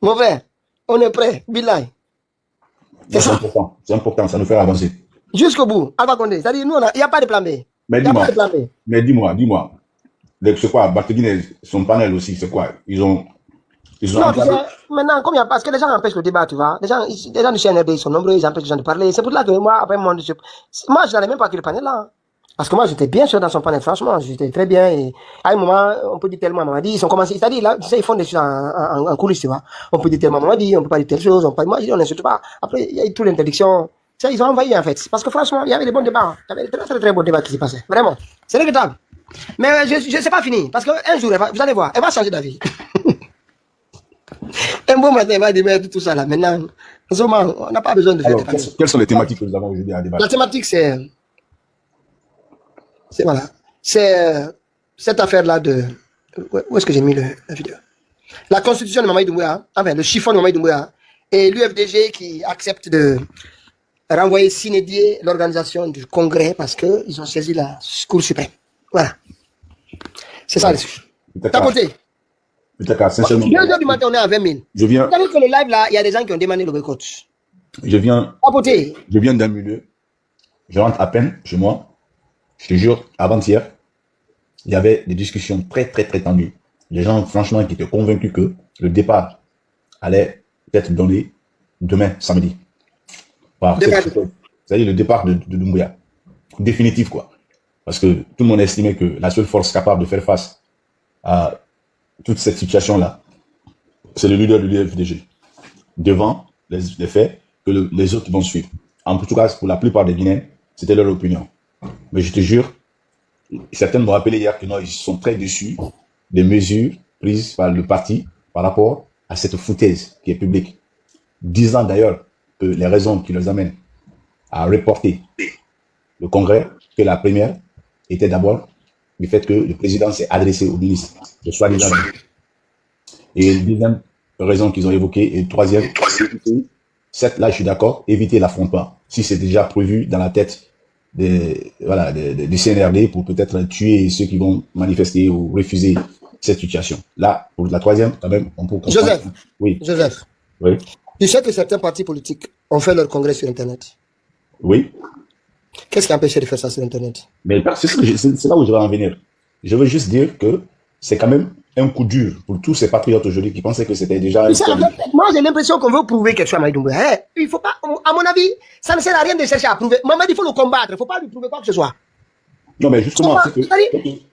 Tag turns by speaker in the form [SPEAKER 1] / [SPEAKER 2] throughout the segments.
[SPEAKER 1] Mon frère, on est prêt. Billahi. C'est ça.
[SPEAKER 2] C'est important, ça nous fait avancer.
[SPEAKER 1] Jusqu'au bout. Alpha Condé. C'est-à-dire, nous, il n'y a pas de plan B. Il
[SPEAKER 2] Mais
[SPEAKER 1] n'y a pas
[SPEAKER 2] dis-moi,
[SPEAKER 1] de plan B.
[SPEAKER 2] dis-moi. C'est quoi, Barthélémy, son panel aussi, c'est quoi? Ils ont
[SPEAKER 1] Non, tu sais, maintenant, comme il y a, parce que les gens empêchent le débat, tu vois. Les gens du CNRD, ils sont nombreux, ils empêchent les gens de parler. C'est pour ça que moi, après, moi, je n'allais même pas que le panel là. Parce que moi, j'étais bien sûr dans son panel, franchement, j'étais très bien. Et à un moment, on peut dire tellement, maman dit, ils ont commencé, c'est-à-dire, là, tu sais, ils font des choses en coulisses, tu vois. On peut dire tellement, maman dit, on peut pas dire telle chose, moi, je dis, on n'insulte pas. Après, il y a eu toute l'interdiction. Tu sais, ils ont envahi, en fait. Parce que franchement, il y avait des bons débats. Il y avait des très, très, très bons débats qui s'y passaient. Vraiment. C'est regrettable. Mais je sais pas fini. Parce qu'un jour, vous allez voir, elle va changer d'avis. Un bon matin, elle va démettre tout ça là. Maintenant, on n'a pas besoin de faire
[SPEAKER 2] Alors, quelles sont les thématiques que nous avons aujourd'hui à débattre?
[SPEAKER 1] La thématique, voilà. C'est cette affaire-là de. Où est-ce que j'ai mis la vidéo? La constitution de Mamadi Doumbouya, enfin, le chiffon de Mamadi Doumbouya, et l'UFDG qui accepte de renvoyer sine-die l'organisation du congrès parce qu'ils ont saisi la Cour suprême. Voilà. C'est ça le sujet. Tapoté.
[SPEAKER 2] Sincèrement.
[SPEAKER 1] 2h du matin, on est à 20 000.
[SPEAKER 2] Je viens.
[SPEAKER 1] Vous savez que le live là, il y a des gens qui ont demandé le boycott.
[SPEAKER 2] Je viens d'un milieu. Je rentre à peine chez moi. Je te jure, avant-hier, il y avait des discussions très, très, très tendues. Les gens, franchement, qui étaient convaincus que le départ allait être donné demain, samedi. C'est-à-dire le départ de Doumbouya. Définitif, quoi. Parce que tout le monde estimait que la seule force capable de faire face à toute cette situation-là, c'est le leader de l'UFDG. Devant les faits que les autres vont suivre. En tout cas, pour la plupart des Guinéens, c'était leur opinion. Mais je te jure, certains m'ont rappelé hier que non, ils sont très déçus des mesures prises par le parti par rapport à cette foutaise qui est publique. Disant d'ailleurs que les raisons qui les amènent à reporter le congrès, que la première était d'abord du fait que le président s'est adressé au ministre de soi-disant. Et la deuxième raison qu'ils ont évoquée, et troisième, certes, là je suis d'accord, éviter l'affrontement. Si c'est déjà prévu dans la tête du CNRD pour peut-être tuer ceux qui vont manifester ou refuser cette situation. Là, pour la troisième, quand même, on peut comprendre.
[SPEAKER 1] Joseph.
[SPEAKER 2] Oui.
[SPEAKER 1] Joseph.
[SPEAKER 2] Oui.
[SPEAKER 1] Tu sais que certains partis politiques ont fait leur congrès sur Internet.
[SPEAKER 2] Oui.
[SPEAKER 1] Qu'est-ce qui a empêché de faire ça sur Internet?
[SPEAKER 2] Mais c'est là où je vais en venir. Je veux juste dire que c'est quand même un coup dur pour tous ces patriotes aujourd'hui qui pensaient que c'était déjà...
[SPEAKER 1] Moi, j'ai l'impression qu'on veut prouver quelque chose à Mamadi Doumbouya. Il faut pas, à mon avis, ça ne sert à rien de chercher à prouver. Mamadi, il faut le combattre. Il ne faut pas lui prouver quoi que ce soit.
[SPEAKER 2] Non, mais justement,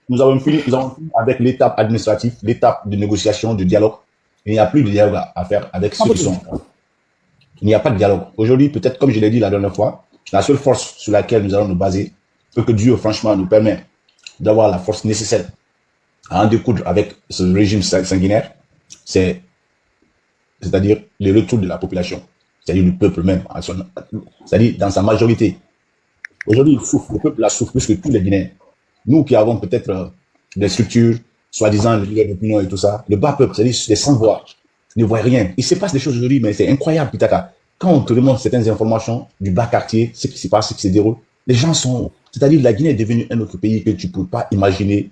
[SPEAKER 2] nous avons fini avec l'étape administrative, l'étape de négociation, de dialogue. Il n'y a plus de dialogue à faire avec ceux qui sont... Il n'y a pas de dialogue. Aujourd'hui, peut-être, comme je l'ai dit la dernière fois, la seule force sur laquelle nous allons nous baser, peut que Dieu, franchement, nous permet d'avoir la force nécessaire à en découdre avec ce régime sanguinaire, c'est-à-dire le retour de la population, c'est-à-dire du peuple même, c'est-à-dire dans sa majorité. Aujourd'hui, le peuple la souffre plus que tous les Guinéens. Nous qui avons peut-être des structures, soi-disant le leader d'opinion et tout ça, le bas peuple, c'est-à-dire les sans-voix, ne voient rien. Il se passe des choses aujourd'hui, mais c'est incroyable, Pitaka. Quand on te demande certaines informations du bas quartier, ce qui se passe, ce qui se déroule, les gens sont... C'est-à-dire la Guinée est devenue un autre pays que tu ne peux pas imaginer,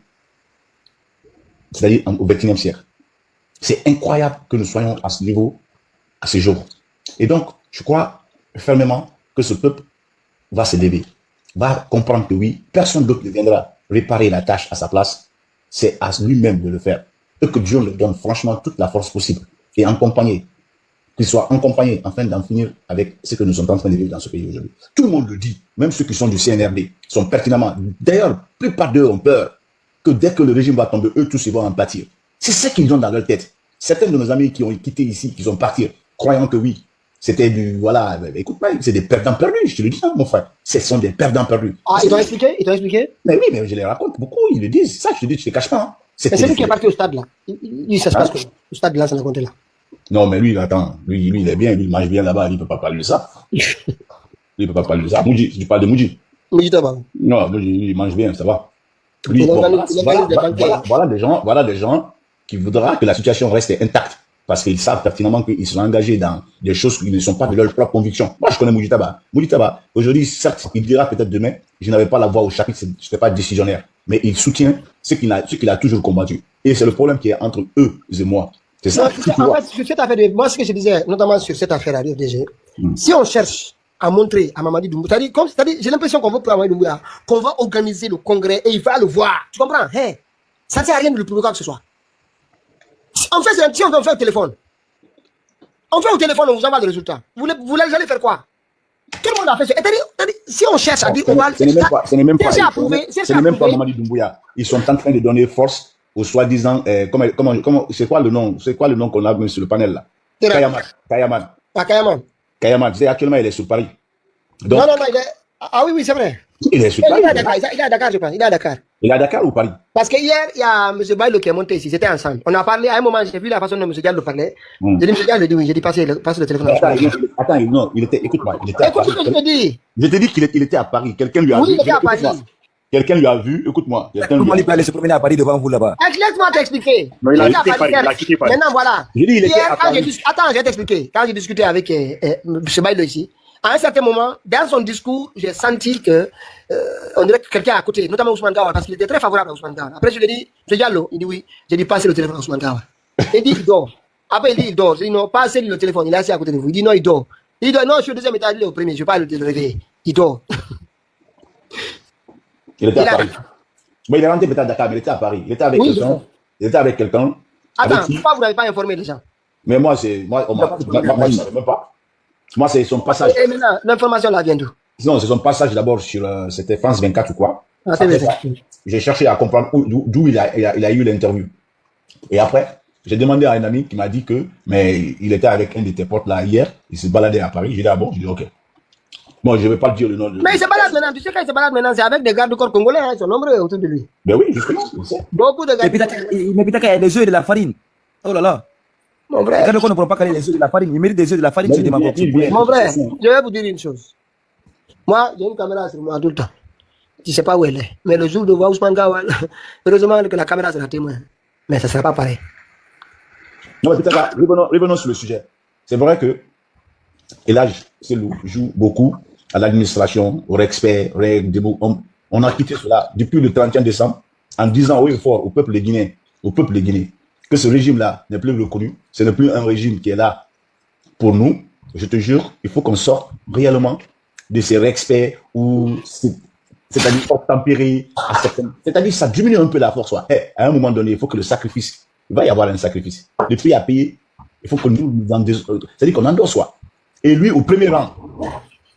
[SPEAKER 2] c'est-à-dire au XXIe siècle. C'est incroyable que nous soyons à ce niveau, à ce jour. Et donc, je crois fermement que ce peuple va se lever, va comprendre que oui, personne d'autre ne viendra réparer la tâche à sa place. C'est à lui-même de le faire. Et que Dieu lui donne franchement toute la force possible. Et accompagné, qu'il soit accompagné afin d'en finir avec ce que nous sommes en train de vivre dans ce pays aujourd'hui. Tout le monde le dit, même ceux qui sont du CNRD, sont pertinemment. D'ailleurs, la plupart d'eux ont peur que dès que le régime va tomber, eux tous ils vont en pâtir. C'est ce qu'ils ont dans leur tête. Certains de nos amis qui ont quitté ici, qui sont partis, croyant que oui, c'était du, voilà, écoute, c'est des perdants perdus, je te le dis, hein, mon frère. Ce sont des perdants perdus.
[SPEAKER 1] Ah, ils t'ont expliqué?
[SPEAKER 2] Mais oui, mais je les raconte beaucoup, ils le disent. Ça, je te dis, je ne te cache pas. Hein.
[SPEAKER 1] C'est lui qui est parti au stade, là. Lui, ça se passe comment? Au stade, là, ça n'a compté là.
[SPEAKER 2] Non, mais lui, attends, lui, il est bien, lui, il mange bien là-bas, il ne peut pas parler de ça. Lui, il ne peut pas parler de ça. Moudji, tu parles de Moudji.
[SPEAKER 1] Moudji Taba.
[SPEAKER 2] Non, lui, il mange bien, ça va. Lui, bon, voilà des gens qui voudraient que la situation reste intacte. Parce qu'ils savent pertinemment qu'ils sont engagés dans des choses qui ne sont pas de leur propre conviction. Moi, je connais Moudji Taba. Moudji Taba, aujourd'hui, certes, il dira peut-être demain, je n'avais pas la voix au chapitre, je n'étais pas décisionnaire. Mais il soutient ce qu'il a toujours combattu. Et c'est le problème qui est entre eux et moi. C'est ça.
[SPEAKER 1] En fait, sur cette affaire, moi, ce que je disais, notamment sur cette affaire à l'UFDG, si on cherche à montrer à Mamadi Doumbouya, c'est-à-dire, j'ai l'impression qu'on veut pour Mamadi Doumbouya, qu'on va organiser le congrès et il va le voir. Tu comprends? Hey, ça ne sert à rien de le prouver quoi que ce soit. Si on fait au téléphone, on vous envoie le résultat. Vous allez faire quoi? Tout le monde a fait ça. C'est-à-dire, si on cherche à dire, on va le faire.
[SPEAKER 2] Ce n'est même pas Mamadi Doumbouya. Ils sont en train de donner force au soi-disant, c'est quoi le nom qu'on a mis sur le panel là? Kayaman. Kayaman, c'est actuellement, il est sur Paris. Donc,
[SPEAKER 1] non, il est, ah oui, c'est vrai.
[SPEAKER 2] Il est sur Paris.
[SPEAKER 1] Il est à Dakar, je pense. Il est à Dakar.
[SPEAKER 2] Il est à Dakar ou Paris?
[SPEAKER 1] Parce que hier, il y a M. Bailo qui est monté ici. C'était ensemble. On a parlé, à un moment, j'ai vu la façon dont M. Diallo parlait. J'ai dit, M. Diallo, oui, j'ai dit, passez le téléphone.
[SPEAKER 2] Attends, non, écoute-moi, il était à Paris.
[SPEAKER 1] Écoute ce que je te dis.
[SPEAKER 2] Je te dis qu'il était à Paris. Quelqu'un lui a vu.
[SPEAKER 1] Oui, il était à Paris.
[SPEAKER 2] Quelqu'un lui a vu, écoute-moi.
[SPEAKER 3] Comment il peut aller se promener à Paris devant vous là-bas?
[SPEAKER 1] Laisse-moi t'expliquer.
[SPEAKER 4] Non, il a quitté Paris.
[SPEAKER 1] Maintenant, voilà.
[SPEAKER 2] Je dis, il était à Paris.
[SPEAKER 1] Attends, je vais t'expliquer. Quand j'ai discuté avec M. Bailo ici, à un certain moment, dans son discours, j'ai senti que on dirait que quelqu'un à côté, notamment Ousmane Gawar, parce qu'il était très favorable à Ousmane Gawar. Après, je lui ai dit, M. Diallo, il dit oui. J'ai dit, passez le téléphone à Ousmane Gawar. Il dit, il dort. Après, il dit, il dort. J'ai dit, non, passez le téléphone. Il est assis à côté de vous. Il dit, non, il dort. Il dit, non, je suis au deuxième étage, il est au premier. Je ne vais pas le réveiller. Il dort.
[SPEAKER 2] Il était à Paris. Bon, il est rentré peut-être à Dakar, mais il était à Paris. Il était avec quelqu'un. Il était avec quelqu'un.
[SPEAKER 1] Attends, pourquoi vous n'avez pas informé les gens?
[SPEAKER 2] Mais moi, je ne savais même pas. Moi, c'est son passage.
[SPEAKER 1] Et maintenant, l'information là vient d'où?
[SPEAKER 2] Non, c'est son passage d'abord sur, c'était France 24 ou quoi. J'ai cherché à comprendre d'où il a eu l'interview. Et après, j'ai demandé à un ami qui m'a dit que, mais il était avec un de tes potes là hier, il se baladait à Paris. J'ai dit, ah bon? J'ai dit, ok. Bon, je ne vais pas te dire le nom de...
[SPEAKER 1] Mais il se balade maintenant, tu sais quand il se balade maintenant, c'est avec des gardes du corps congolais, hein, ils sont nombreux autour de lui.
[SPEAKER 2] Ben oui, justement, je sais.
[SPEAKER 1] Beaucoup de gardes.
[SPEAKER 3] Mais putain, qu'il y a des œufs et de la farine. Oh là là.
[SPEAKER 1] Mon frère.
[SPEAKER 3] Regarde qu'on ne pourra pas caler les œufs de la farine. Il mérite des œufs de la farine, c'est des
[SPEAKER 1] Mon frère, je vais vous dire une chose. Moi, j'ai une caméra sur moi tout le temps. Je ne sais pas où elle est. Mais le jour de voir Ousmane Gawar, heureusement que la caméra sera témoin. Mais ça ne sera pas pareil.
[SPEAKER 2] Non, mais peut-être, revenons sur le sujet. C'est vrai que Elhadji Cellou joue beaucoup à l'administration, au respect, on a quitté cela depuis le 31 décembre en disant haut et fort au peuple des Guinéens, que ce régime-là n'est plus reconnu, ce n'est plus un régime qui est là pour nous. Je te jure, il faut qu'on sorte réellement de ces respects où c'est-à-dire tempérer, c'est-à-dire ça diminue un peu la force. À un moment donné, il faut que le sacrifice, il va y avoir un sacrifice. Le prix à payer, il faut que nous, c'est-à-dire qu'on endosse soi. Et lui, au premier rang,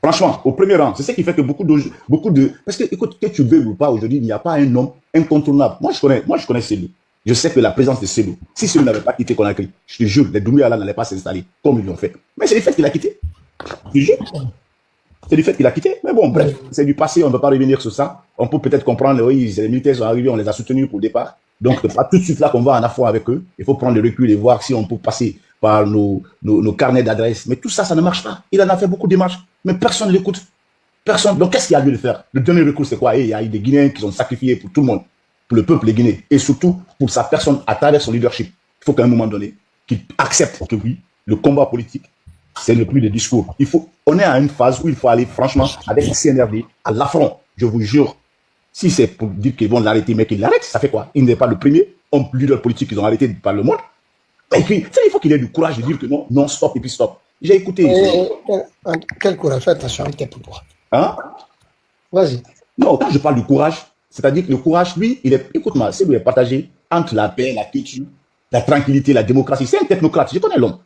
[SPEAKER 2] franchement, au premier rang, c'est ce qui fait que beaucoup de... Parce que, écoute, que tu veux ou pas, aujourd'hui, il n'y a pas un homme incontournable. Moi, je connais Cellou. Je sais que la présence de Cellou, si Cellou n'avait pas quitté Conakry, je te jure, les Doumbouya là n'allaient pas s'installer comme ils l'ont fait. Mais c'est le fait qu'il a quitté. Je te jure. C'est du fait qu'il a quitté. Mais bon, bref, c'est du passé, on ne peut pas revenir sur ça. On peut peut-être comprendre, oui, les militaires sont arrivés, on les a soutenus pour le départ. Donc, pas tout de suite là qu'on va en affaire avec eux. Il faut prendre le recul et voir si on peut passer par nos carnets d'adresses. Mais tout ça, ça ne marche pas. Il en a fait beaucoup de démarches, mais personne ne l'écoute. Personne. Donc, qu'est-ce qu'il y a lieu de faire? Le dernier recours, c'est quoi? Il y a eu des Guinéens qui sont sacrifiés pour tout le monde, pour le peuple guinéen, et surtout pour sa personne à travers son leadership. Il faut qu'à un moment donné, qu'il accepte que oui, le combat politique, c'est le plus de discours. On est à une phase où il faut aller franchement avec le CNRD à l'affront. Je vous jure, si c'est pour dire qu'ils vont l'arrêter, mais qu'ils l'arrêtent, ça fait quoi? Il n'est pas le premier homme leader politique qu'ils ont arrêté par le monde. Et puis, il faut qu'il ait du courage de dire que non, stop, et puis stop. J'ai écouté.
[SPEAKER 1] Quel courage? Fais attention avec tes propos.
[SPEAKER 2] Hein?
[SPEAKER 1] Vas-y.
[SPEAKER 2] Non, quand je parle du courage, c'est-à-dire que le courage, lui, écoute-moi, c'est lui est partagé entre la paix, la culture, la tranquillité, la démocratie. C'est un technocrate, je connais l'homme.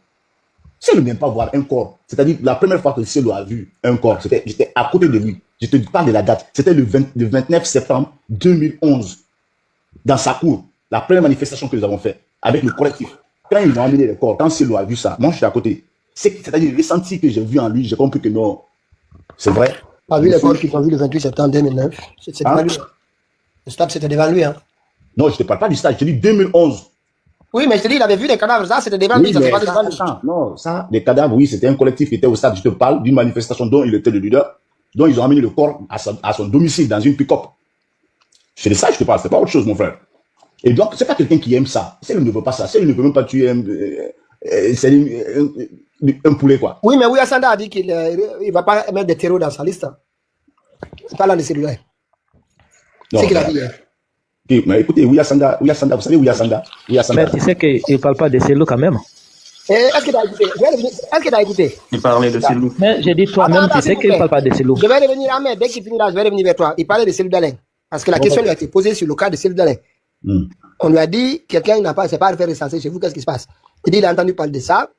[SPEAKER 2] C'est ne vient pas voir un corps. C'est-à-dire, la première fois que Cellou a vu un corps, j'étais à côté de lui. Je te parle de la date. C'était le 29 septembre 2011. Dans sa cour, la première manifestation que nous avons faite avec le collectif. Quand ils ont amené le corps, quand Cellou a vu ça, moi je suis à côté. C'est-à-dire, le ressenti que j'ai vu en lui, j'ai compris que non, c'est vrai.
[SPEAKER 1] Pas vu les corps qu'ils ont vu le 28 septembre 2009. C'était devant lui. Le stade, c'était devant lui. Hein.
[SPEAKER 2] Non, je ne te parle pas du stade, je te dis 2011.
[SPEAKER 1] Oui, mais je te dis, il avait vu des cadavres, ça, c'était devant lui, ça, pas devant lui.
[SPEAKER 2] Non, ça, les cadavres, oui, c'était un collectif qui était au stade. Je te parle d'une manifestation dont il était le leader, dont ils ont amené le corps à son domicile dans une pick-up. C'est de ça que je te parle, c'est pas autre chose, mon frère. Et donc, c'est pas quelqu'un qui aime ça. Cellou ne veut pas ça. Cellou ne veut même pas tuer un poulet, quoi.
[SPEAKER 1] Oui, mais Ouya Sanda a dit qu'il ne va pas mettre des terreaux dans sa liste. C'est pas là de celui-là. C'est qu'il a dit hier.
[SPEAKER 2] Mais écoutez, Ouyasanda, vous savez Ouyasanda?
[SPEAKER 5] Mais tu sais qu'il ne parle pas de Cellou quand même.
[SPEAKER 1] Est-ce que tu as écouté? Est-ce que tu as écouté?
[SPEAKER 4] Il parlait de Cellou.
[SPEAKER 5] Mais j'ai dit toi-même, tu sais qu'il ne parle pas de Cellou.
[SPEAKER 1] Je vais revenir, Ahmed, dès qu'il finira, je vais revenir vers toi. Il parlait de Cellou Dalein. Parce que la question lui a été posée sur le cas de Cellou Dalein. On lui a dit, quelqu'un n'a pas, c'est pas fait recenser chez vous, qu'est-ce qui se passe? Il dit, il a entendu parler de ça,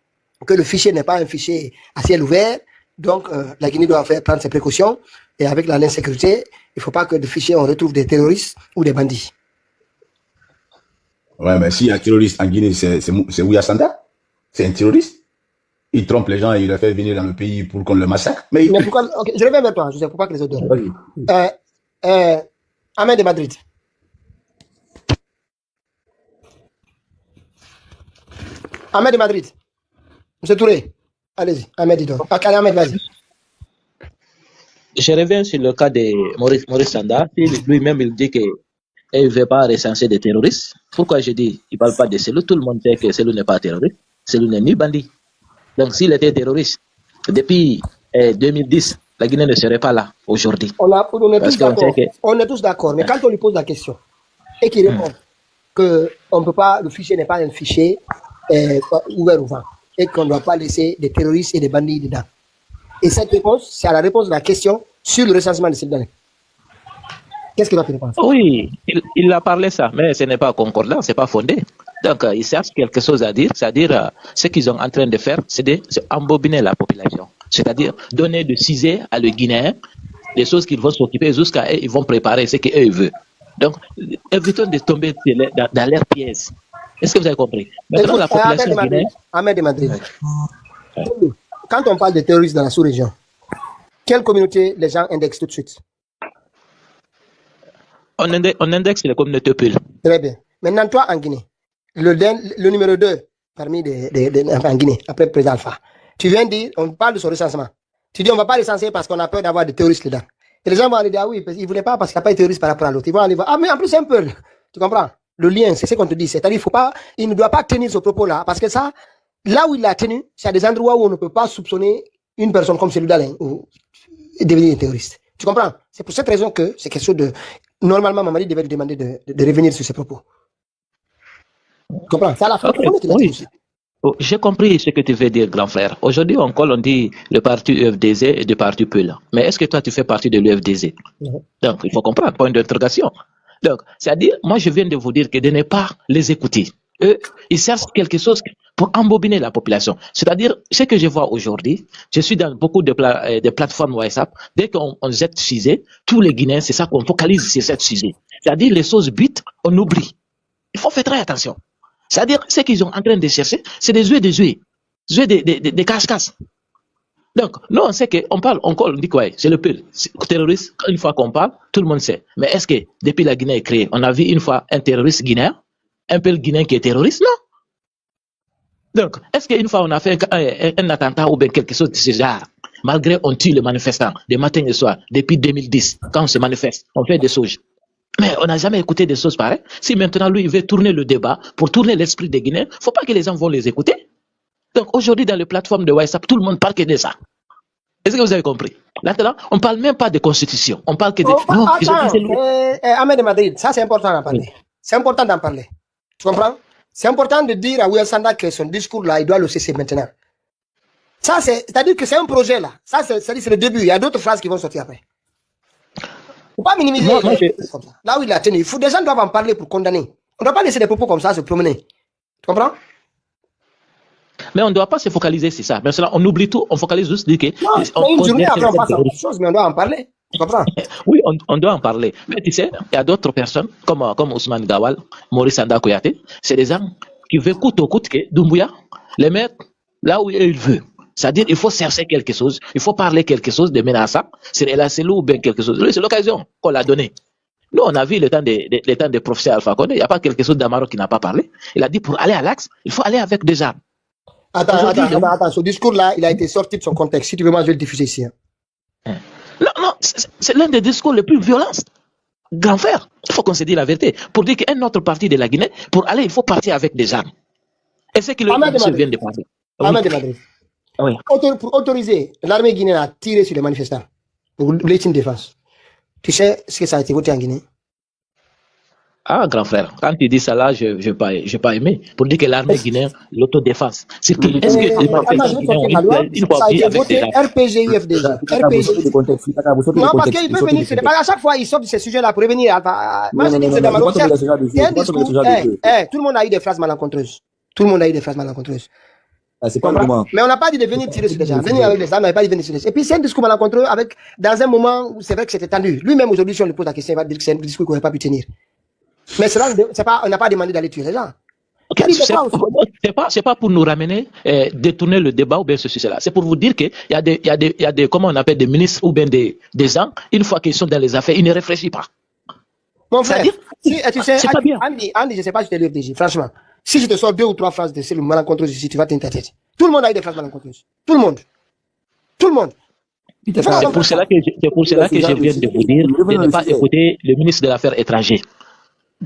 [SPEAKER 1] que le fichier n'est pas un fichier à ciel ouvert, donc la Guinée doit prendre ses précautions, et avec l'insécurité, il ne faut pas que le fichier, on retrouve des terroristes ou des bandits.
[SPEAKER 2] Ouais, mais s'il y a un terroriste en Guinée, c'est Ouyasanda? C'est un terroriste? Il trompe les gens et il les fait venir dans le pays pour qu'on le massacre. Mais
[SPEAKER 1] pourquoi, okay, je reviens vers toi, je sais pourquoi que les autres donnent. Ahmed de Madrid. Ahmed de Madrid. Monsieur Touré, allez-y, Ahmed, dis donc. Ahmed, vas-y.
[SPEAKER 5] Je reviens sur le cas de Maurice Sanda. Lui-même, il dit qu'il ne veut pas recenser des terroristes. Pourquoi je dis qu'il ne parle pas de Cellou? Tout le monde sait que Cellou n'est pas terroriste. Cellou n'est ni bandit. Donc, s'il était terroriste, depuis 2010, la Guinée ne serait pas là aujourd'hui.
[SPEAKER 1] On est tous d'accord. Mais quand on lui pose la question et qu'il répond que le fichier n'est pas un fichier ouvert au vent et qu'on ne doit pas laisser des terroristes et des bandits dedans. Et cette réponse, c'est à la réponse de la question sur le recensement de Cellou Dalein. Qu'est-ce qu'il va te répondre?
[SPEAKER 5] Oui, il a parlé ça, mais ce n'est pas concordant, ce n'est pas fondé. Donc, il cherche quelque chose à dire, c'est-à-dire ce qu'ils sont en train de faire, c'est d'embobiner la population. C'est-à-dire donner de ciser à le Guinéen des choses qu'ils vont s'occuper jusqu'à eux, ils vont préparer ce qu'eux veulent. Donc, évitons de tomber dans leur piège. Est-ce que vous avez compris? Maintenant, la population guinéenne...
[SPEAKER 1] Ahmed de Madrid. Quand on parle de terroristes dans la sous-région, quelle communauté les gens indexent tout de suite?
[SPEAKER 5] On indexe les communautés peules.
[SPEAKER 1] Très bien. Maintenant, toi, en Guinée, le numéro 2 parmi en Guinée, après le président Alpha, tu viens dire, on parle de son recensement. Tu dis, on ne va pas recenser parce qu'on a peur d'avoir des terroristes dedans. Et les gens vont aller dire, ah oui, ils ne voulaient pas parce qu'il n'y a pas de terroristes par rapport à l'autre. Ils vont aller voir, ah, mais en plus, c'est un peu. Tu comprends? Le lien, c'est ce qu'on te dit. C'est-à-dire, il ne doit pas tenir ce propos-là. Parce que ça, là où il l'a tenu, c'est à des endroits où on ne peut pas soupçonner une personne comme Cellou Dalein ou devenir un terroriste. Tu comprends? C'est pour cette raison que c'est quelque chose de... Normalement, Mamadi devait lui demander de revenir sur ses propos. Tu comprends? C'est à la fin.
[SPEAKER 5] Oui. J'ai compris ce que tu veux dire, grand frère. Aujourd'hui, on dit le parti UFDZ et le parti Peul. Mais est-ce que toi, tu fais partie de l'UFDZ? Donc, il faut comprendre, point d'interrogation. Donc, c'est-à-dire, moi, je viens de vous dire que de ne pas les écouter. Eux, ils cherchent quelque chose pour embobiner la population. C'est-à-dire, ce que je vois aujourd'hui, je suis dans beaucoup de plateformes WhatsApp, dès qu'on jette sujet, tous les Guinéens, c'est ça qu'on focalise sur cette sujet. C'est-à-dire, les choses butent, on oublie. Il faut faire très attention. C'est-à-dire, ce qu'ils sont en train de chercher, c'est des yeux, des cache-cache. Donc, nous, on sait qu'on parle, on dit quoi? C'est le peuple. Terroriste, une fois qu'on parle, tout le monde sait. Mais est-ce que, depuis la Guinée est créée, on a vu une fois un terroriste guinéen, un peuple guinéen qui est terroriste? Non. Donc, est-ce qu'une fois on a fait un attentat ou bien quelque chose de ce genre, malgré on tue les manifestants, de matin et soir, depuis 2010, quand on se manifeste, on fait des choses. Mais on n'a jamais écouté des choses pareilles. Si maintenant lui, il veut tourner le débat pour tourner l'esprit des Guinéens, il ne faut pas que les gens vont les écouter. Donc aujourd'hui, dans les plateformes de WhatsApp, tout le monde parle que de ça. Est-ce que vous avez compris? Maintenant, on ne parle même pas de constitution. On parle que de...
[SPEAKER 1] Ahmed de Madrid, ça c'est important d'en parler. Oui. C'est important d'en parler. Tu comprends? C'est important de dire à Ouyasanda que son discours là, il doit le cesser maintenant. Ça, c'est-à-dire que c'est un projet là. Ça, c'est le début. Il y a d'autres phrases qui vont sortir après. Il ne faut pas minimiser là où il a tenu. Des gens doivent en parler pour condamner. On ne doit pas laisser des propos comme ça se promener. Tu comprends?
[SPEAKER 5] Mais on ne doit pas se focaliser sur ça. Mais cela, on oublie tout, on focalise juste dire que...
[SPEAKER 1] Non, une journée après, on passe à autre chose, mais on doit en parler. Tu comprends?
[SPEAKER 5] Oui, on doit en parler. Mais tu sais, il y a d'autres personnes, comme Ousmane Gawal, Maurice Sanda Kouyaté, c'est des gens qui veulent coûte au coûte que Doumbouya les mettre là où il veut. C'est-à-dire, il faut chercher quelque chose, il faut parler quelque chose de menaçant, c'est la cellule ou bien quelque chose. C'est l'occasion qu'on l'a donné. Nous, on a vu le temps des professeurs Alpha Condé, il n'y a pas quelque chose d'Amaro qui n'a pas parlé. Il a dit, pour aller à l'axe, il faut aller avec des armes.
[SPEAKER 1] Attends, ce discours-là, il a été sorti de son contexte. Si tu veux, moi, je vais le diffuser ici.
[SPEAKER 5] Non, c'est l'un des discours les plus violents. Grand frère, il faut qu'on se dise la vérité. Pour dire qu'un autre parti de la Guinée, pour aller, il faut partir avec des armes. Et c'est que le monsieur vient de parler.
[SPEAKER 1] Ahmed de Madrid.
[SPEAKER 5] Oui.
[SPEAKER 1] Pour autoriser l'armée guinéenne à tirer sur les manifestants, pour légitime défense, tu sais ce que ça a été voté en Guinée?
[SPEAKER 5] Ah, grand frère, quand tu dis ça là, je n'ai pas aimé. Pour dire que l'armée guinéenne, l'autodéfense. C'est que, est-ce que les
[SPEAKER 1] Attends, je vais
[SPEAKER 5] Guinéens ont
[SPEAKER 1] sortir la loi.
[SPEAKER 5] une fois
[SPEAKER 1] Ça a
[SPEAKER 5] pris
[SPEAKER 1] été
[SPEAKER 5] avec
[SPEAKER 1] voté
[SPEAKER 5] des armes?
[SPEAKER 1] RPG UFDG. RPG. Non, parce qu'il peut venir sur à chaque fois, il sort de ces sujets-là pour revenir. Moi, je dis que c'est dans ma recherche. Il y a un discours. Tout le monde a eu des phrases malencontreuses. Tout le monde a eu des phrases malencontreuses.
[SPEAKER 3] C'est pas le moment.
[SPEAKER 1] Mais on n'a pas dit de venir tirer sur les gens. Venir avec les armes, on n'a pas dit de venir sur les gens. Et puis c'est un discours malencontreux avec, dans un moment où c'est vrai que c'était tendu. Lui-même aujourd'hui, si on lui pose la question, il va dire que c'est un discours qu'on n'aurait pas pu tenir. Mais cela, c'est pas, on n'a pas demandé d'aller tuer les gens.
[SPEAKER 5] Ok, c'est pas pour nous ramener, détourner le débat ou bien ceci, cela. C'est pour vous dire qu'il y a des, comment on appelle, des ministres ou bien des gens, une fois qu'ils sont dans les affaires, ils ne réfléchissent pas.
[SPEAKER 1] Mon frère, tu sais,
[SPEAKER 5] c'est pas bien.
[SPEAKER 1] Andy, je sais pas si tu es l'UFDG, franchement. Si je te sors 2 ou 3 phrases de ces malencontreuses ici, tu vas t'interroger. Tout le monde a eu des phrases malencontreuses. Tout le monde. Tout le monde.
[SPEAKER 5] C'est pour cela que je viens de vous dire de ne pas écouter le ministre de l'Affaires étrangères.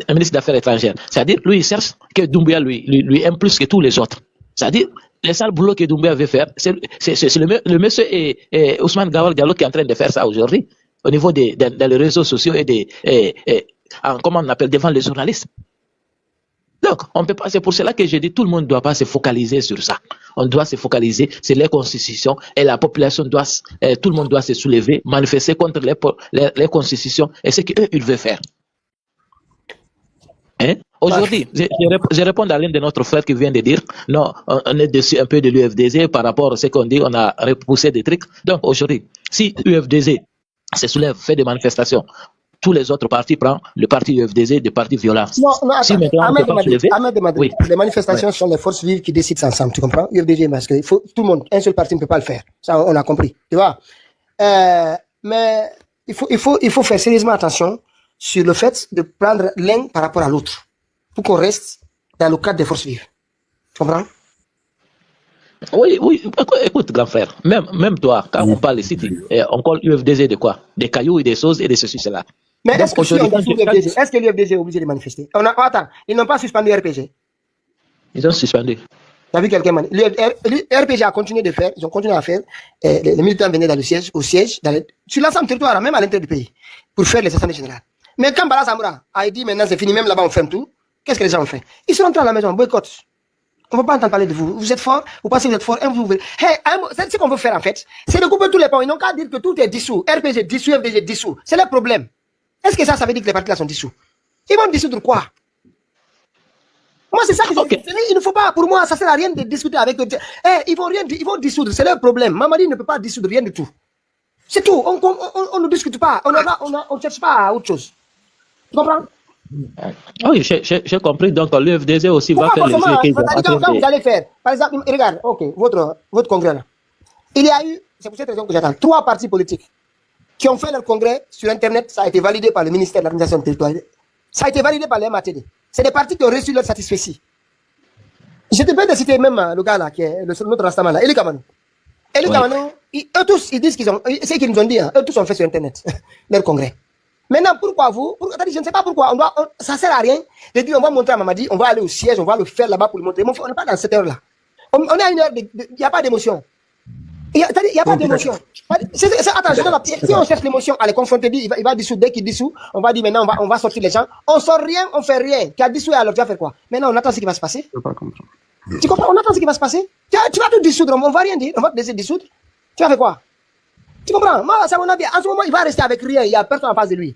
[SPEAKER 5] Un ministre d'Affaires étrangères. C'est-à-dire, lui, il cherche que Doumbouya lui aime plus que tous les autres. C'est-à-dire, le sale boulot que Doumbouya veut faire, c'est le monsieur et Ousmane Gawal Diallo qui est en train de faire ça aujourd'hui, au niveau dans les réseaux sociaux comment on appelle, devant les journalistes. Donc, on peut pas, c'est pour cela que je dis tout le monde ne doit pas se focaliser sur ça. On doit se focaliser sur les constitutions et la population tout le monde doit se soulever, manifester contre les constitutions et ce qu'eux, ils veulent faire. Hein? Aujourd'hui, je réponds à l'un de notre frère qui vient de dire non, on est dessus un peu de l'UFDG par rapport à ce qu'on dit, on a repoussé des trucs. Donc aujourd'hui, si l'UFDG se soulève, fait des manifestations, tous les autres partis prennent le parti UFDG des partis violents.
[SPEAKER 1] Non,
[SPEAKER 5] si maintenant on peut pas soulever,
[SPEAKER 1] oui. Les manifestations sont les forces vives qui décident ensemble, tu comprends? UFDG, parce que tout le monde, un seul parti ne peut pas le faire. Ça, on a compris, tu vois. Mais il faut faire sérieusement attention sur le fait de prendre l'un par rapport à l'autre pour qu'on reste dans le cadre des forces vives. Tu comprends?
[SPEAKER 5] Oui, écoute, grand frère, même toi, quand on parle ici, on parle UFDG de quoi? Des cailloux et des choses et des ceci, cela.
[SPEAKER 1] Mais est-ce que l'UFDG est obligé de manifester? Attends, ils n'ont pas suspendu RPG.
[SPEAKER 5] Ils ont suspendu.
[SPEAKER 1] Tu as vu quelqu'un RPG a continué de faire, ils ont continué à faire. Les militants venaient au siège, sur l'ensemble du territoire, même à l'intérieur du pays, pour faire les assemblées générales. Mais quand Bala Samoura a dit maintenant c'est fini, même là-bas on ferme tout, qu'est-ce que les gens ont fait? Ils sont rentrés à la maison, boycott. On ne va pas entendre parler de vous. Vous êtes fort, vous pensez que vous êtes fort, c'est ce qu'on veut faire en fait. C'est de couper tous les ponts. Ils n'ont qu'à dire que tout est dissous. RPG dissous, FDG dissous. C'est le problème. Est-ce que ça veut dire que les partis là sont dissous? Ils vont dissoudre quoi? Moi, c'est ça que je dis. Il ne faut pas, pour moi, ça ne sert à rien de discuter avec eux. Ils vont dissoudre, c'est leur problème. Mamadi ne peut pas dissoudre rien du tout. C'est tout. On ne discute pas. On ne cherche pas à autre chose. Tu comprends?
[SPEAKER 5] Oui, j'ai compris. Donc, l'UFDG aussi va faire les jeux qu'ils ont.
[SPEAKER 1] Quand vous allez faire, par exemple, regarde, ok, votre congrès là. Il y a eu, c'est pour cette raison que j'attends, 3 partis politiques qui ont fait leur congrès sur Internet. Ça a été validé par le ministère de l'Organisation territoriale. Ça a été validé par les MATD. C'est des partis qui ont reçu leur satisfait. Je te peux te citer même le gars là, qui est notre Rastaman là, Eli Kamano. Eli Kamano, eux tous, ils disent qu'ils ont, c'est qu'ils nous ont dit, eux tous ont fait sur Internet leur congrès. Maintenant, pourquoi je ne sais pas pourquoi, ça sert à rien de dire on va montrer à Mamadi, on va aller au siège, on va le faire là-bas pour le montrer. On n'est pas dans cette heure-là. On est à une heure, il n'y a pas d'émotion. Il n'y a pas d'émotion. Attends, si on cherche l'émotion à les confronter, il va dissoudre. Dès qu'il dissout, on va dire maintenant on va sortir les gens. On sort rien, on fait rien. Qui a dissous alors tu vas faire quoi? Maintenant on attend ce qui va se passer.
[SPEAKER 4] Je peux pas comprendre.
[SPEAKER 1] Tu comprends? On attend ce qui va se passer. Tu vas tout dissoudre, on va rien dire, on va te laisser dissoudre. Tu vas faire quoi? Tu comprends? Moi, c'est mon avis. En ce moment, il va rester avec rien. Il n'y a personne en face de lui.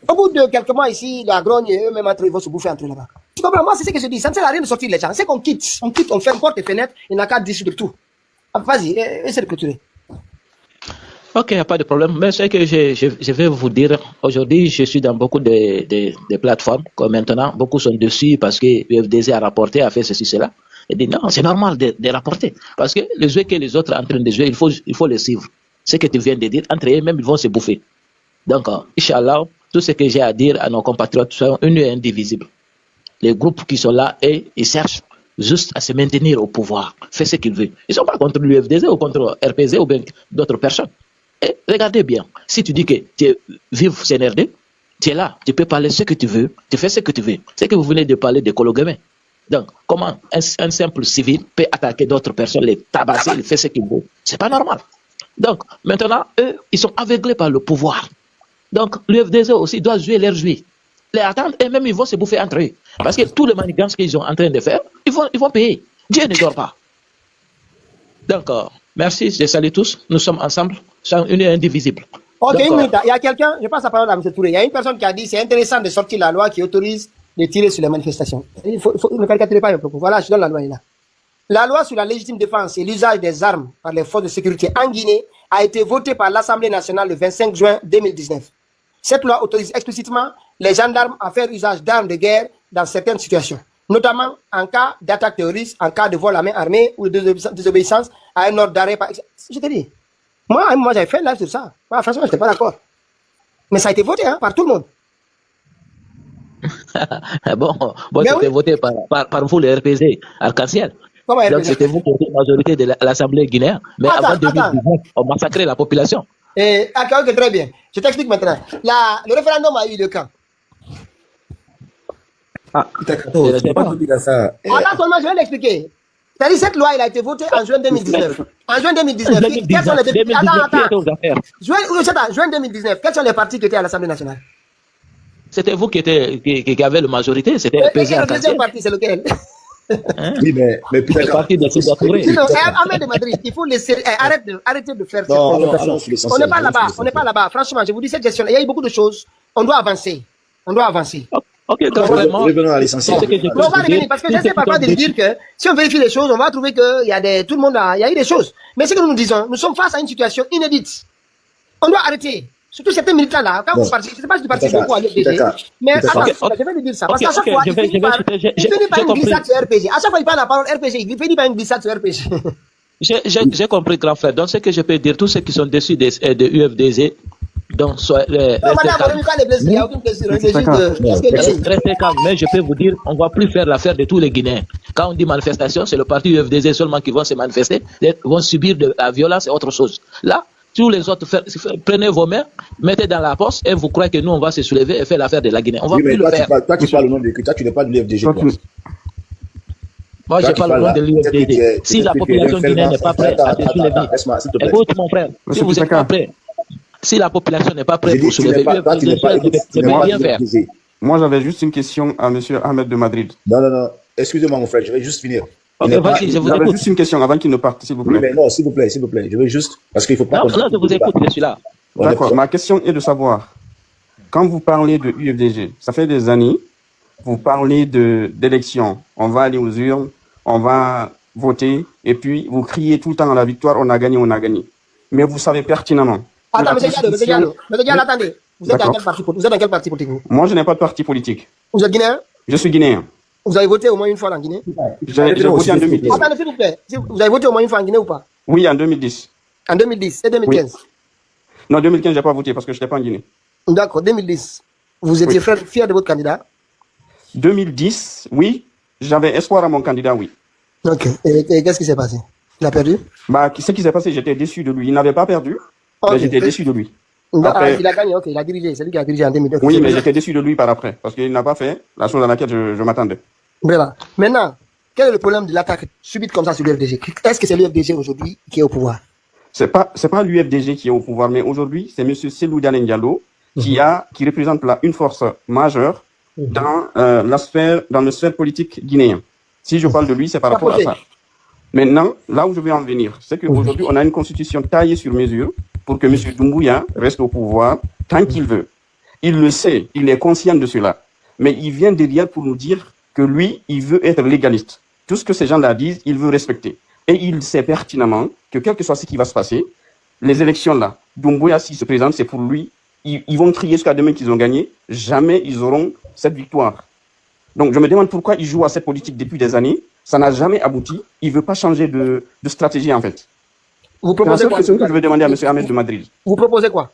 [SPEAKER 1] Au bout de quelques mois ici, la grogne, eux-mêmes entre eux, ils vont se bouffer entre eux là-bas. Tu comprends? Moi, c'est ce que je dis. Ça ne sert à rien de sortir les gens. C'est qu'on quitte, on ferme porte et fenêtre, il n'a qu'à dissoudre tout. Vas-y, essaie de clôturer.
[SPEAKER 5] Ok, il n'y a pas de problème. Mais ce que je vais vous dire, aujourd'hui, je suis dans beaucoup de plateformes, comme maintenant, beaucoup sont dessus parce que l'UFDG a rapporté, a fait ceci, cela. Et dit non, c'est normal de rapporter. Parce que les jeux que les autres sont en train de jouer, il faut les suivre. Ce que tu viens de dire, entre eux-mêmes, ils vont se bouffer. Donc, Inch'Allah, tout ce que j'ai à dire à nos compatriotes sont unis et indivisibles. Les groupes qui sont là, ils cherchent juste à se maintenir au pouvoir, fait ce qu'ils veulent. Ils ne sont pas contre l'UFDG ou contre RPZ ou bien d'autres personnes. Et regardez bien, si tu dis que tu es vive CNRD, tu es là, tu peux parler ce que tu veux, tu fais ce que tu veux. C'est que vous venez de parler de Kologuemé. Donc, comment un simple civil peut attaquer d'autres personnes, les tabasser, il fait ce qu'il veut? C'est pas normal. Donc, maintenant, eux, ils sont aveuglés par le pouvoir. Donc, l'UFDG aussi doit jouer leur jeu. les attendre et même ils vont se bouffer entre eux. Parce que tous les manigances qu'ils sont en train de faire, ils vont payer. Dieu ne dort pas. Donc, merci, je salue tous. Nous sommes ensemble, unis et indivisibles.
[SPEAKER 1] Ok,
[SPEAKER 5] Donc,
[SPEAKER 1] une minute. Il y a quelqu'un, je passe la parole à M. Touré. Il y a une personne qui a dit c'est intéressant de sortir la loi qui autorise de tirer sur les manifestations. Ne caricaturez pas un peu. Voilà, je donne la loi là. La loi sur la légitime défense et l'usage des armes par les forces de sécurité en Guinée a été votée par l'Assemblée nationale le 25 juin 2019. Cette loi autorise explicitement les gendarmes à faire usage d'armes de guerre dans certaines situations, notamment en cas d'attaque terroriste, en cas de vol à main armée ou de désobéissance à un ordre d'arrêt. Je te dis, moi, à un moment, j'avais fait un live sur ça. Moi, franchement, je n'étais pas d'accord. Mais ça a été voté par tout le monde.
[SPEAKER 5] bon,
[SPEAKER 1] Mais
[SPEAKER 5] c'était
[SPEAKER 1] oui.
[SPEAKER 5] voté par vous, le RPG Arc-en-Ciel.
[SPEAKER 1] Comment elle
[SPEAKER 5] Donc,
[SPEAKER 1] fait
[SPEAKER 5] c'était vous qui étiez majorité de l'Assemblée guinéenne. Mais
[SPEAKER 1] Attends,
[SPEAKER 5] avant 2019, on massacrait la population.
[SPEAKER 1] Ok, très bien. Je t'explique maintenant. Le référendum a eu lieu quand?
[SPEAKER 3] Ah, Itakato, tu n'as pas compris dans ça.
[SPEAKER 1] Attends seulement, je vais l'expliquer. C'est-à-dire cette loi, elle a été votée en juin 2019. En juin 2019, quels sont les députés? Juin 2019, quels sont les partis qui étaient à l'Assemblée nationale?
[SPEAKER 5] C'était vous qui avez la majorité, c'était
[SPEAKER 1] Et
[SPEAKER 5] RPG
[SPEAKER 1] le
[SPEAKER 5] Arc-en-Ciel.
[SPEAKER 1] deuxième parti, c'est lequel?
[SPEAKER 2] Oui, mais
[SPEAKER 5] Le
[SPEAKER 2] peut-être.
[SPEAKER 5] parti de Sédar Touré.
[SPEAKER 1] Sinon, Ahmed de Madrid, il faut laisser. Arrêtez de faire cette
[SPEAKER 2] Non,
[SPEAKER 1] confrontation.
[SPEAKER 2] allons sur
[SPEAKER 1] On
[SPEAKER 2] l'essentiel.
[SPEAKER 1] n'est pas là-bas,
[SPEAKER 2] allons sur
[SPEAKER 1] on n'est pas là-bas. Franchement, je vous dis cette gestion. Il y a eu beaucoup de choses. On doit avancer. On doit avancer.
[SPEAKER 5] Ok, donc vraiment,
[SPEAKER 2] Revenons à
[SPEAKER 5] c'est
[SPEAKER 2] l'essentiel.
[SPEAKER 5] ce que je peux
[SPEAKER 1] Mais on va
[SPEAKER 5] vous dire.
[SPEAKER 1] revenir parce que j'essaie parfois de dire que si on vérifie les choses, on va trouver qu'il y a tout le monde il y a eu des choses. Mais ce que nous disons, nous sommes face à une situation inédite. On doit arrêter. Surtout certains militants là, quand
[SPEAKER 2] Bon.
[SPEAKER 1] vous participez, je ne sais pas si tu participes
[SPEAKER 2] D'accord.
[SPEAKER 1] beaucoup à l'UFDG,
[SPEAKER 2] D'accord.
[SPEAKER 1] mais
[SPEAKER 2] D'accord.
[SPEAKER 1] attends,
[SPEAKER 5] Ok,
[SPEAKER 1] je vais lui dire ça. Parce
[SPEAKER 5] ok,
[SPEAKER 1] qu'à chaque
[SPEAKER 5] ok,
[SPEAKER 1] fois,
[SPEAKER 5] je
[SPEAKER 1] il
[SPEAKER 5] vais-
[SPEAKER 1] finit
[SPEAKER 5] je vais-
[SPEAKER 1] par
[SPEAKER 5] je-
[SPEAKER 1] il finit par
[SPEAKER 5] j'ai
[SPEAKER 1] une
[SPEAKER 5] compris.
[SPEAKER 1] glissade sur RPG. À chaque fois, il parle la parole RPG, il finit par une glissade sur RPG.
[SPEAKER 5] J'ai compris, grand frère. Donc, ce que je peux dire, tous ceux qui sont dessus de UFDG, donc,
[SPEAKER 1] Non, madame, on ne met pas les blessures, il n'y a aucune blessure. C'est juste parce que
[SPEAKER 5] restez calme. Mais je peux vous dire, on ne va plus faire l'affaire de tous les Guinéens. Quand on dit manifestation, c'est le parti UFDG seulement qui vont se manifester, vont subir de la violence et autre chose. Là, tous les autres, prenez vos mains, mettez dans la poche et vous croyez que nous, on va se soulever et faire l'affaire de la Guinée. On ne va
[SPEAKER 2] Oui,
[SPEAKER 5] plus
[SPEAKER 2] mais
[SPEAKER 5] le faire.
[SPEAKER 2] toi, tu parles au nom de toi, tu n'es pas de l'UFDG.
[SPEAKER 6] Toi,
[SPEAKER 2] toi.
[SPEAKER 6] tu-
[SPEAKER 5] Moi, je
[SPEAKER 2] Toi qui
[SPEAKER 5] parle au
[SPEAKER 2] parles
[SPEAKER 5] nom
[SPEAKER 2] là,
[SPEAKER 5] de l'UFDG. Si la population guinéenne n'est pas prête à se soulever,
[SPEAKER 2] laisse-moi, s'il te plaît.
[SPEAKER 5] écoute mon frère, si
[SPEAKER 6] Monsieur
[SPEAKER 5] vous n'êtes
[SPEAKER 6] Pitaka.
[SPEAKER 5] pas prêt, si la population n'est pas
[SPEAKER 2] J'ai
[SPEAKER 5] prête
[SPEAKER 2] dit,
[SPEAKER 5] pour
[SPEAKER 2] tu n'es
[SPEAKER 5] soulever,
[SPEAKER 2] pas, toi, tu n'es pas, écoute, tu
[SPEAKER 5] je
[SPEAKER 2] n'es
[SPEAKER 5] peux
[SPEAKER 2] pas
[SPEAKER 5] rien
[SPEAKER 2] de
[SPEAKER 5] faire.
[SPEAKER 2] l'UFDG.
[SPEAKER 6] Moi, j'avais juste une question à Monsieur Ahmed de Madrid.
[SPEAKER 2] Non. Excusez-moi, mon frère, je vais juste finir.
[SPEAKER 5] Ok,
[SPEAKER 2] Il n'est pas-
[SPEAKER 5] vas-y, je vous
[SPEAKER 6] J'avais
[SPEAKER 5] écoute.
[SPEAKER 6] juste une question avant qu'il ne parte, s'il vous
[SPEAKER 2] Oui,
[SPEAKER 6] plaît.
[SPEAKER 2] mais non, s'il vous plaît. Je vais juste, parce qu'il ne faut pas.
[SPEAKER 5] Non, non, je vous écoute, je suis là.
[SPEAKER 2] On est-
[SPEAKER 6] D'accord. Ma question est de savoir, quand vous parlez de UFDG, ça fait des années, vous parlez d'élections. On va aller aux urnes, on va voter, et puis vous criez tout le temps à la victoire, on a gagné, on a gagné. Mais vous savez pertinemment. que
[SPEAKER 1] Attends,
[SPEAKER 6] la
[SPEAKER 1] monsieur Diallo,
[SPEAKER 6] Constitution-
[SPEAKER 1] monsieur Diallo, attendez. Vous êtes dans
[SPEAKER 6] D'accord.
[SPEAKER 1] quel parti politique? Vous êtes dans quel parti politique, vous?
[SPEAKER 6] Moi, je n'ai pas de parti politique.
[SPEAKER 1] Vous êtes guinéen?
[SPEAKER 6] Je suis guinéen.
[SPEAKER 1] Vous avez voté au moins une fois en Guinée?
[SPEAKER 6] J'ai voté en 2010.
[SPEAKER 1] Attendez, s'il vous plaît. Vous avez voté au moins une fois en Guinée ou pas?
[SPEAKER 6] Oui, en 2010.
[SPEAKER 1] En 2010 et 2015?
[SPEAKER 6] Non, 2015, je n'ai pas voté parce que je n'étais pas en Guinée.
[SPEAKER 1] D'accord, 2010. Vous étiez
[SPEAKER 6] Oui.
[SPEAKER 1] fier de votre candidat?
[SPEAKER 6] 2010, oui, j'avais espoir à mon candidat, oui.
[SPEAKER 1] Ok. Et qu'est-ce qui s'est passé? Il a perdu?
[SPEAKER 6] Bah, ce qui s'est passé, j'étais déçu de lui. Il n'avait pas perdu,
[SPEAKER 1] Ok.
[SPEAKER 6] mais j'étais déçu de lui.
[SPEAKER 1] Ah,
[SPEAKER 6] Après-
[SPEAKER 1] il a gagné, ok. Il a dirigé. C'est lui qui a dirigé en 2010.
[SPEAKER 6] Oui, mais j'étais déçu de lui par après, parce qu'il n'a pas fait la chose à laquelle je m'attendais.
[SPEAKER 1] Voilà. Maintenant, quel est le problème de l'attaque subite comme ça sur l'UFDG? Est-ce que c'est l'UFDG aujourd'hui qui est au pouvoir?
[SPEAKER 6] C'est pas l'UFDG qui est au pouvoir, mais aujourd'hui, c'est M. Selou Dalen Diallo qui représente une force majeure dans la sphère politique guinéenne. Si je parle de lui, c'est par rapport à ça. Maintenant, là où je vais en venir, c'est qu'aujourd'hui, on a une constitution taillée sur mesure pour que M. Doumbouya reste au pouvoir tant qu'il veut. Il le sait, il est conscient de cela. Mais il vient derrière pour nous dire que lui, il veut être légaliste. Tout ce que ces gens-là disent, il veut respecter. Et il sait pertinemment que quel que soit ce qui va se passer, les élections-là, Doumbouya, s'il se présente, c'est pour lui. Ils vont crier jusqu'à demain qu'ils ont gagné. Jamais ils auront cette victoire. Donc, je me demande pourquoi il joue à cette politique depuis des années. Ça n'a jamais abouti. Il ne veut pas changer de stratégie, en fait.
[SPEAKER 1] Vous
[SPEAKER 6] C'est la
[SPEAKER 1] proposez
[SPEAKER 6] seule
[SPEAKER 1] quoi?
[SPEAKER 6] question que je vais demander à M. Ahmed de Madrid.
[SPEAKER 1] Vous proposez quoi?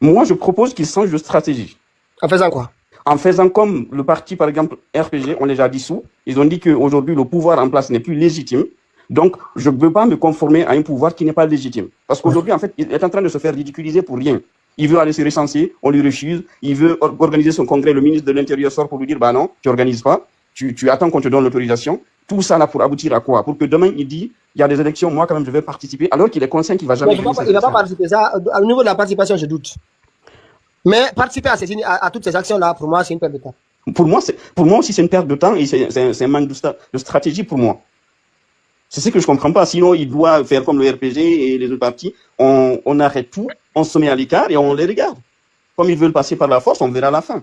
[SPEAKER 6] Moi, je propose qu'il change de stratégie.
[SPEAKER 1] En faisant quoi?
[SPEAKER 6] En faisant comme le parti, par exemple, RPG, on les a dissous. Ils ont dit qu'aujourd'hui, le pouvoir en place n'est plus légitime. Donc, je ne veux pas me conformer à un pouvoir qui n'est pas légitime. Parce qu'aujourd'hui, en fait, il est en train de se faire ridiculiser pour rien. Il veut aller se recenser, on lui refuse. Il veut organiser son congrès, le ministre de l'Intérieur sort pour lui dire, bah non, tu n'organises pas. Tu attends qu'on te donne l'autorisation. Tout ça là pour aboutir à quoi? Pour que demain, il dit, il y a des élections, moi quand même, je vais participer, alors qu'il est conscient qu'il ne va jamais
[SPEAKER 1] Il ne va pas participer. Ça, au niveau de la participation, je doute. Mais participer à toutes ces actions-là, pour moi, c'est une perte de temps.
[SPEAKER 6] Pour moi aussi, c'est une perte de temps et c'est un manque de stratégie pour moi. C'est ce que je comprends pas. Sinon, il doit faire comme le RPG et les autres partis. On arrête tout, on se met à l'écart et on les regarde. Comme ils veulent passer par la force, on verra à la fin.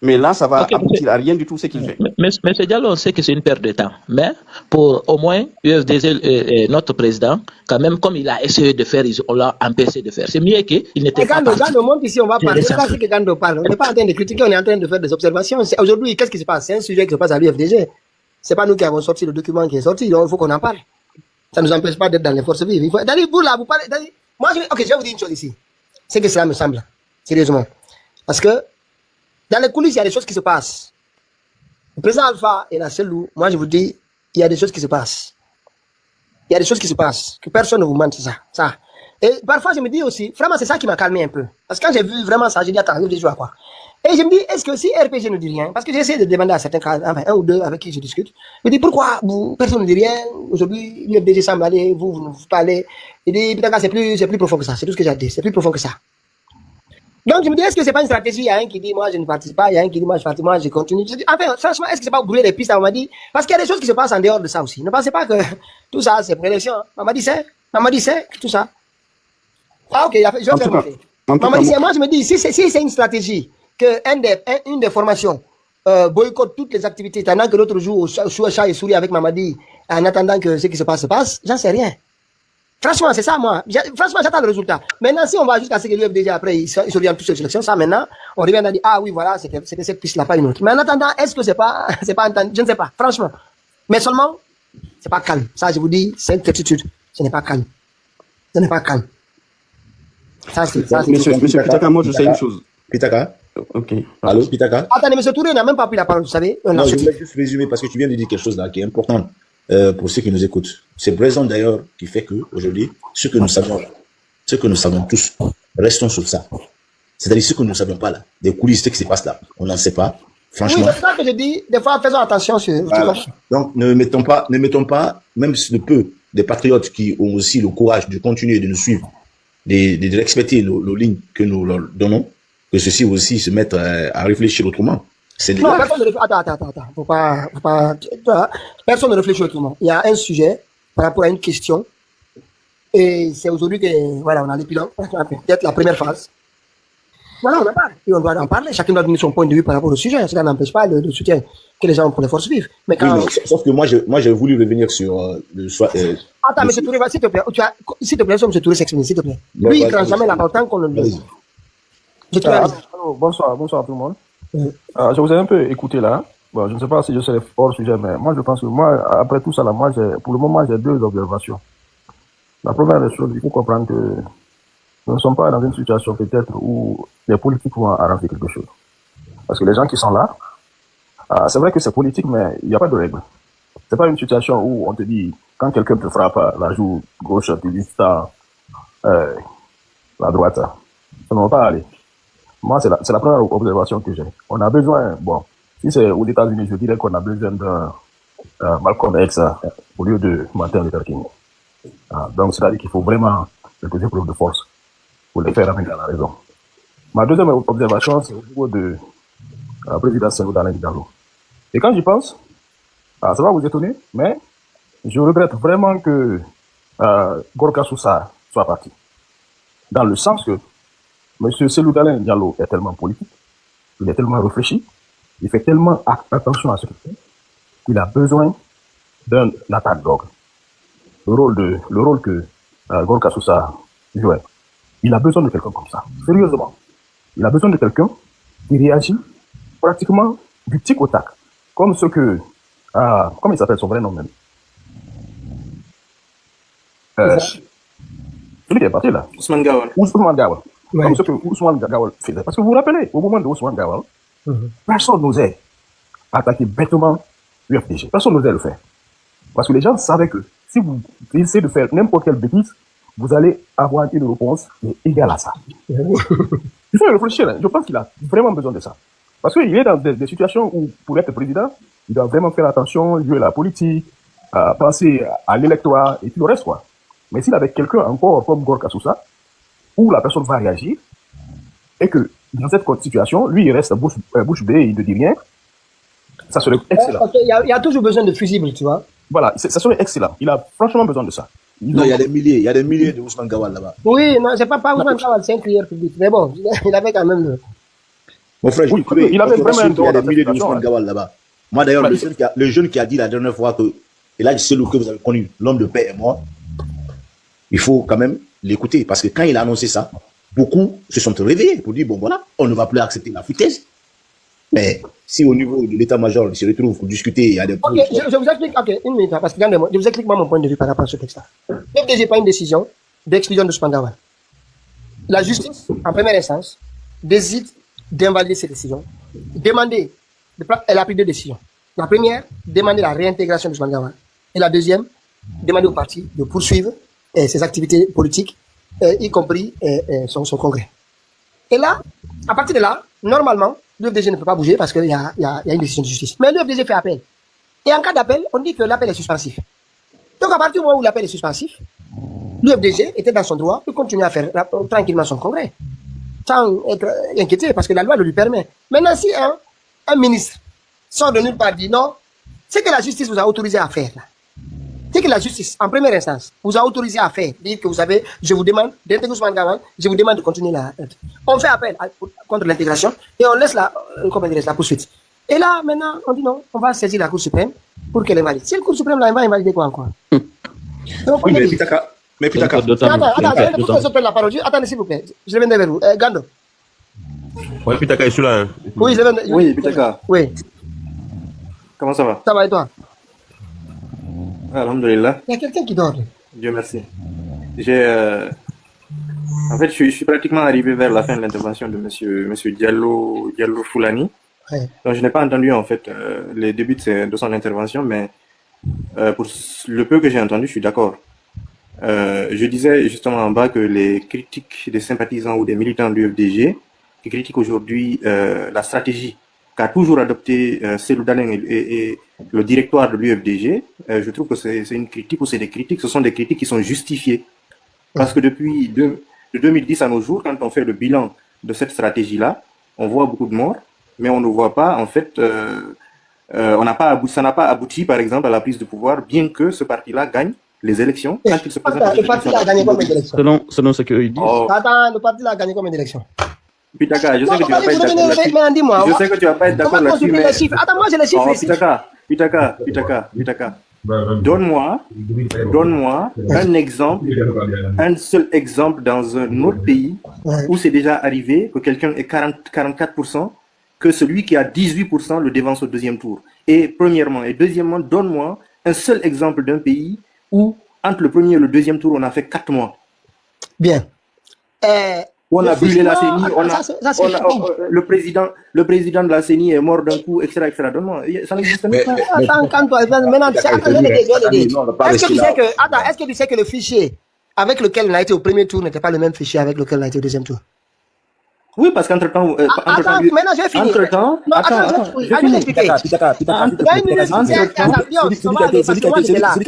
[SPEAKER 6] Mais là, ça va aboutir à rien du tout ce qu'il fait.
[SPEAKER 5] Mais ce Diallo, on sait que c'est une perte de temps. Mais pour au moins, UFDG, notre président, quand même, comme il a essayé de faire, on l'a empêché de faire. C'est mieux qu'il n'était pas parti.
[SPEAKER 1] Gando montre ici, on va parler. C'est pas ce que Gando parle. On n'est pas en train de critiquer, on est en train de faire des observations. Aujourd'hui, qu'est-ce qui se passe? C'est un sujet qui se passe à l'UFDG. C'est pas nous qui avons sorti le document qui est sorti, donc il faut qu'on en parle. Ça ne nous empêche pas d'être dans les forces vives. Il faut... vous là, vous parlez... Moi, je vais vous dire une chose ici. C'est que cela me semble, sérieusement. Parce que dans les coulisses, il y a des choses qui se passent. Le président Alpha et la Cellou, moi je vous dis, il y a des choses qui se passent. Il y a des choses qui se passent, que personne ne vous mente, ça. Et parfois, je me dis aussi, vraiment, c'est ça qui m'a calmé un peu. Parce que quand j'ai vu vraiment ça, j'ai dit, attends, je vois quoi. Et je me dis, est-ce que si RPG ne dit rien, parce que j'essaie de demander à certains cas, enfin, un ou deux avec qui je discute, je me dis, pourquoi personne ne dit rien? Aujourd'hui, l'UFDG semble aller, vous ne parlez. Je dis, peut-être que c'est plus profond que ça, c'est tout ce que j'ai dit, c'est plus profond que ça. Donc, je me dis, est-ce que c'est pas une stratégie? Il y a un qui dit, moi, je ne participe pas. Il y a un qui dit, moi, je participe, moi, je continue. Je dis, enfin, franchement, est-ce que c'est pas brûler les pistes à Mamadi? Parce qu'il y a des choses qui se passent en dehors de ça aussi. Ne pensez pas que tout ça, c'est prélection. Mamadi, c'est tout ça. Ah, ok, je vais faire mon fait. Mamadi, moi, je me dis, si c'est une stratégie, que une des formations, boycotte toutes les activités, pendant que l'autre joue au chat et souris avec Mamadi, en attendant que ce qui se passe, j'en sais rien. Franchement, c'est ça, moi. Franchement, j'attends le résultat. Maintenant, si on va jusqu'à ce que l'UFDG, après, ils se reviennent tous sur l'élection, ça, maintenant, on revient à dire, ah oui, voilà, c'était cette piste-là, pas une autre. Mais en attendant, est-ce que c'est pas entendu? Je ne sais pas, franchement. Mais seulement, c'est pas calme. Ça, je vous dis, c'est une certitude. Ce n'est pas calme. Ce n'est pas calme.
[SPEAKER 6] Monsieur Pitaka, moi, je sais une chose.
[SPEAKER 2] Pitaka?
[SPEAKER 6] Ok.
[SPEAKER 2] Allô, Pitaka?
[SPEAKER 1] Attendez, monsieur Touré n'a même pas pris la parole, vous savez.
[SPEAKER 2] Non, je voulais juste résumer parce que tu viens de dire quelque chose là qui est important pour ceux qui nous écoutent. C'est présent d'ailleurs qui fait que aujourd'hui, ce que nous savons tous, restons sur ça. C'est-à-dire ce que nous ne savions pas là, des coulisses, ce qui se passe là, on n'en sait pas. Franchement.
[SPEAKER 1] Oui, c'est ça que je dis. Des fois, faisons attention sur.
[SPEAKER 2] Voilà. Donc, ne mettons pas, même si le peu des patriotes qui ont aussi le courage de continuer de nous suivre, de respecter nos lignes que nous leur donnons, que ceux-ci aussi se mettent à réfléchir autrement.
[SPEAKER 1] Non, personne ne réfléchit. Attends. Faut pas, personne ne réfléchit autrement. Il y a un sujet par rapport à une question. Et c'est aujourd'hui que, voilà, on a l'épilogue. Peut-être la première phase. Voilà, on en parle. Et on doit en parler. Chacun doit donner son point de vue par rapport au sujet. Cela n'empêche pas le soutien que les gens ont pour les forces vives. Mais quand...
[SPEAKER 2] oui, sauf que moi, j'ai voulu revenir sur le choix.
[SPEAKER 1] Attends, M. Touré, s'il te plaît. S'il te plaît, M. Touré s'exprime, s'il te plaît. Lui, il ne prend jamais la parole tant qu'on ne le dit.
[SPEAKER 7] Bonsoir tout le monde. Je vous ai un peu écouté là. Bon, je ne sais pas si je serai hors sujet, mais moi je pense que après tout ça là, pour le moment j'ai deux observations. La première des choses, il faut comprendre que nous ne sommes pas dans une situation peut-être où les politiques vont arranger quelque chose. Parce que les gens qui sont là, c'est vrai que c'est politique, mais il n'y a pas de règle. C'est pas une situation où on te dit, quand quelqu'un te frappe la joue gauche, tu dis ça, la droite, ça ne va pas aller. Moi, c'est la première observation que j'ai. On a besoin, bon, si c'est aux États-Unis, je dirais qu'on a besoin d'un Malcolm X au lieu de Martin Luther King. Donc, c'est-à-dire qu'il faut vraiment poser preuve de force pour les faire amener à la raison. Ma deuxième observation, c'est au niveau de la présidence Sénégal Diallo. Et quand j'y pense, ça va vous étonner, mais je regrette vraiment que Gorka Sousa soit parti. Dans le sens que M. Cellou Dalein Diallo est tellement politique, il est tellement réfléchi, il fait tellement attention à ce qu'il fait, qu'il a besoin d'un attaque dog. Le rôle que Gorka Sousa jouait, il a besoin de quelqu'un comme ça, sérieusement. Il a besoin de quelqu'un qui réagit pratiquement du tic au tac, comme ce que, comment il s'appelle son vrai nom même? Celui qui est parti là.
[SPEAKER 3] Ousmane Gawal.
[SPEAKER 7] Ousmane Gawal.
[SPEAKER 1] Ouais.
[SPEAKER 7] Comme ce que Ousmane Gawal faisait. Parce que vous vous rappelez, au moment de Ousmane Gawal, personne n'osait attaquer bêtement l'UFDG. Personne n'osait le faire. Parce que les gens savaient que si vous essayez de faire n'importe quelle bêtise, vous allez avoir une réponse qui est égale à ça. Il faut réfléchir. Hein. Je pense qu'il a vraiment besoin de ça. Parce qu'il est dans des situations où, pour être président, il doit vraiment faire attention, jouer la politique, penser à l'électorat et tout le reste, quoi. Mais s'il avait quelqu'un encore comme Gorka Sousa, où la personne va réagir, et qu'il dans cette situation, lui, il reste bouche bée, il ne dit rien. Ça serait excellent.
[SPEAKER 1] Ok, il y a toujours besoin de fusibles, tu vois.
[SPEAKER 7] Voilà, ça serait excellent. Il a franchement besoin de ça.
[SPEAKER 3] Non, il y a des milliers de Ousmane Gawal là-bas.
[SPEAKER 1] Oui, non, c'est pas Ousmane Gawal, c'est un crieur public. Mais bon, il avait quand même le...
[SPEAKER 2] Mon frère,
[SPEAKER 7] Oui, il avait vraiment un
[SPEAKER 2] il y a
[SPEAKER 7] droit
[SPEAKER 2] des
[SPEAKER 7] dans
[SPEAKER 2] milliers
[SPEAKER 7] cette
[SPEAKER 2] de Ousmane
[SPEAKER 7] situation,
[SPEAKER 2] Gawal là-bas. Moi, d'ailleurs,
[SPEAKER 7] Ouais,
[SPEAKER 2] le jeune qui a dit la dernière fois que, et là, c'est celui que vous avez connu, l'homme de paix et moi, il faut quand même l'écouter. Parce que quand il a annoncé ça, beaucoup se sont réveillés pour dire, bon voilà, on ne va plus accepter la foutaise. Mais si au niveau de l'état-major, il se retrouve pour discuter, il y a des...
[SPEAKER 1] Ok, je vous explique, ok, une minute, parce que regardez-moi, je vous explique moi mon point de vue par rapport à ce texte-là. Le FDG prend une décision d'exclusion de Ousmane Gawal. La justice, en première instance, décide d'invalider cette décision. Elle a pris deux décisions. La première, demander la réintégration de Ousmane Gawal. Et la deuxième, demander au parti de poursuivre ses activités politiques, y compris son congrès. Et là, à partir de là, normalement, l'UFDG ne peut pas bouger parce qu'il y a une décision de justice. Mais l'UFDG fait appel. Et en cas d'appel, on dit que l'appel est suspensif. Donc à partir du moment où l'appel est suspensif, l'UFDG était dans son droit de continuer à faire tranquillement son congrès, sans être inquiété, parce que la loi le lui permet. Maintenant, si un ministre sort de nulle part dit non, c'est que la justice vous a autorisé à faire. C'est que la justice, en première instance, vous a autorisé à faire. Dire que vous savez, je vous demande d'intégrer Ousmane Gawal, je vous demande de continuer on fait appel contre l'intégration et on laisse la poursuite. Et là, maintenant, on dit non, on va saisir la Cour suprême pour qu'elle invalide. Si la Cour suprême va invalider quoi encore? Donc,
[SPEAKER 2] Oui, mais Pitaka,
[SPEAKER 1] attends, faut que je prenne la parole. Attendez, s'il vous plaît. Je reviens vers vous. Gando.
[SPEAKER 4] Ouais, Pitaka est sur là.
[SPEAKER 1] Oui, je reviens.
[SPEAKER 6] Oui, Pitaka,
[SPEAKER 1] Oui,
[SPEAKER 6] comment ça va?
[SPEAKER 1] ça va et toi?
[SPEAKER 6] Alhamdulillah,
[SPEAKER 1] Il y a quelqu'un qui dort.
[SPEAKER 6] Dieu merci. En fait, je suis pratiquement arrivé vers la fin de l'intervention de monsieur Diallo Foulani.
[SPEAKER 1] Ouais.
[SPEAKER 6] Donc, je n'ai pas entendu, en fait, les débuts de son intervention, mais pour le peu que j'ai entendu, je suis d'accord. Je disais justement en bas que les critiques des sympathisants ou des militants du FDG qui critiquent aujourd'hui la stratégie qu'a toujours adopté Cellou Dalein et le directoire de l'UFDG, je trouve que c'est une critique ou c'est des critiques, ce sont des critiques qui sont justifiées. Parce que depuis de 2010 à nos jours, quand on fait le bilan de cette stratégie-là, on voit beaucoup de morts, mais on ne voit pas, en fait, ça n'a pas abouti, par exemple, à la prise de pouvoir, bien que ce parti-là gagne les élections. Quand il se présente
[SPEAKER 1] Le parti a gagné combien d'élections?
[SPEAKER 5] Selon ce qu'il dit.
[SPEAKER 1] Attends, le parti a gagné combien d'élections?
[SPEAKER 6] Pitaka, je sais que tu vas pas être d'accord là-dessus.
[SPEAKER 1] Dis-moi.
[SPEAKER 6] Je sais que tu vas pas être d'accord là-dessus, mais...
[SPEAKER 1] Attends, moi j'ai les chiffres ici.
[SPEAKER 6] Pitaka. Donne-moi un seul exemple dans un autre pays où c'est déjà arrivé que quelqu'un ait 44%, que celui qui a 18% le dévance au deuxième tour. Et premièrement. Et deuxièmement, donne-moi un seul exemple d'un pays où, entre le premier et le deuxième tour, on a fait 4 mois.
[SPEAKER 1] Bien.
[SPEAKER 6] On a brûlé la CENI, le président de la CENI est mort d'un coup, etc. Donne-moi, ça n'existe pas.
[SPEAKER 1] Attends, calme-toi. Maintenant, est-ce que tu sais que le fichier avec lequel on a été au premier tour n'était pas le même fichier avec lequel on a été au deuxième tour?
[SPEAKER 6] Oui, parce qu'entre-temps...
[SPEAKER 1] Attends, maintenant je vais finir.
[SPEAKER 6] Entre-temps...
[SPEAKER 1] Non, attends, je vais expliquer.
[SPEAKER 3] Celui qui a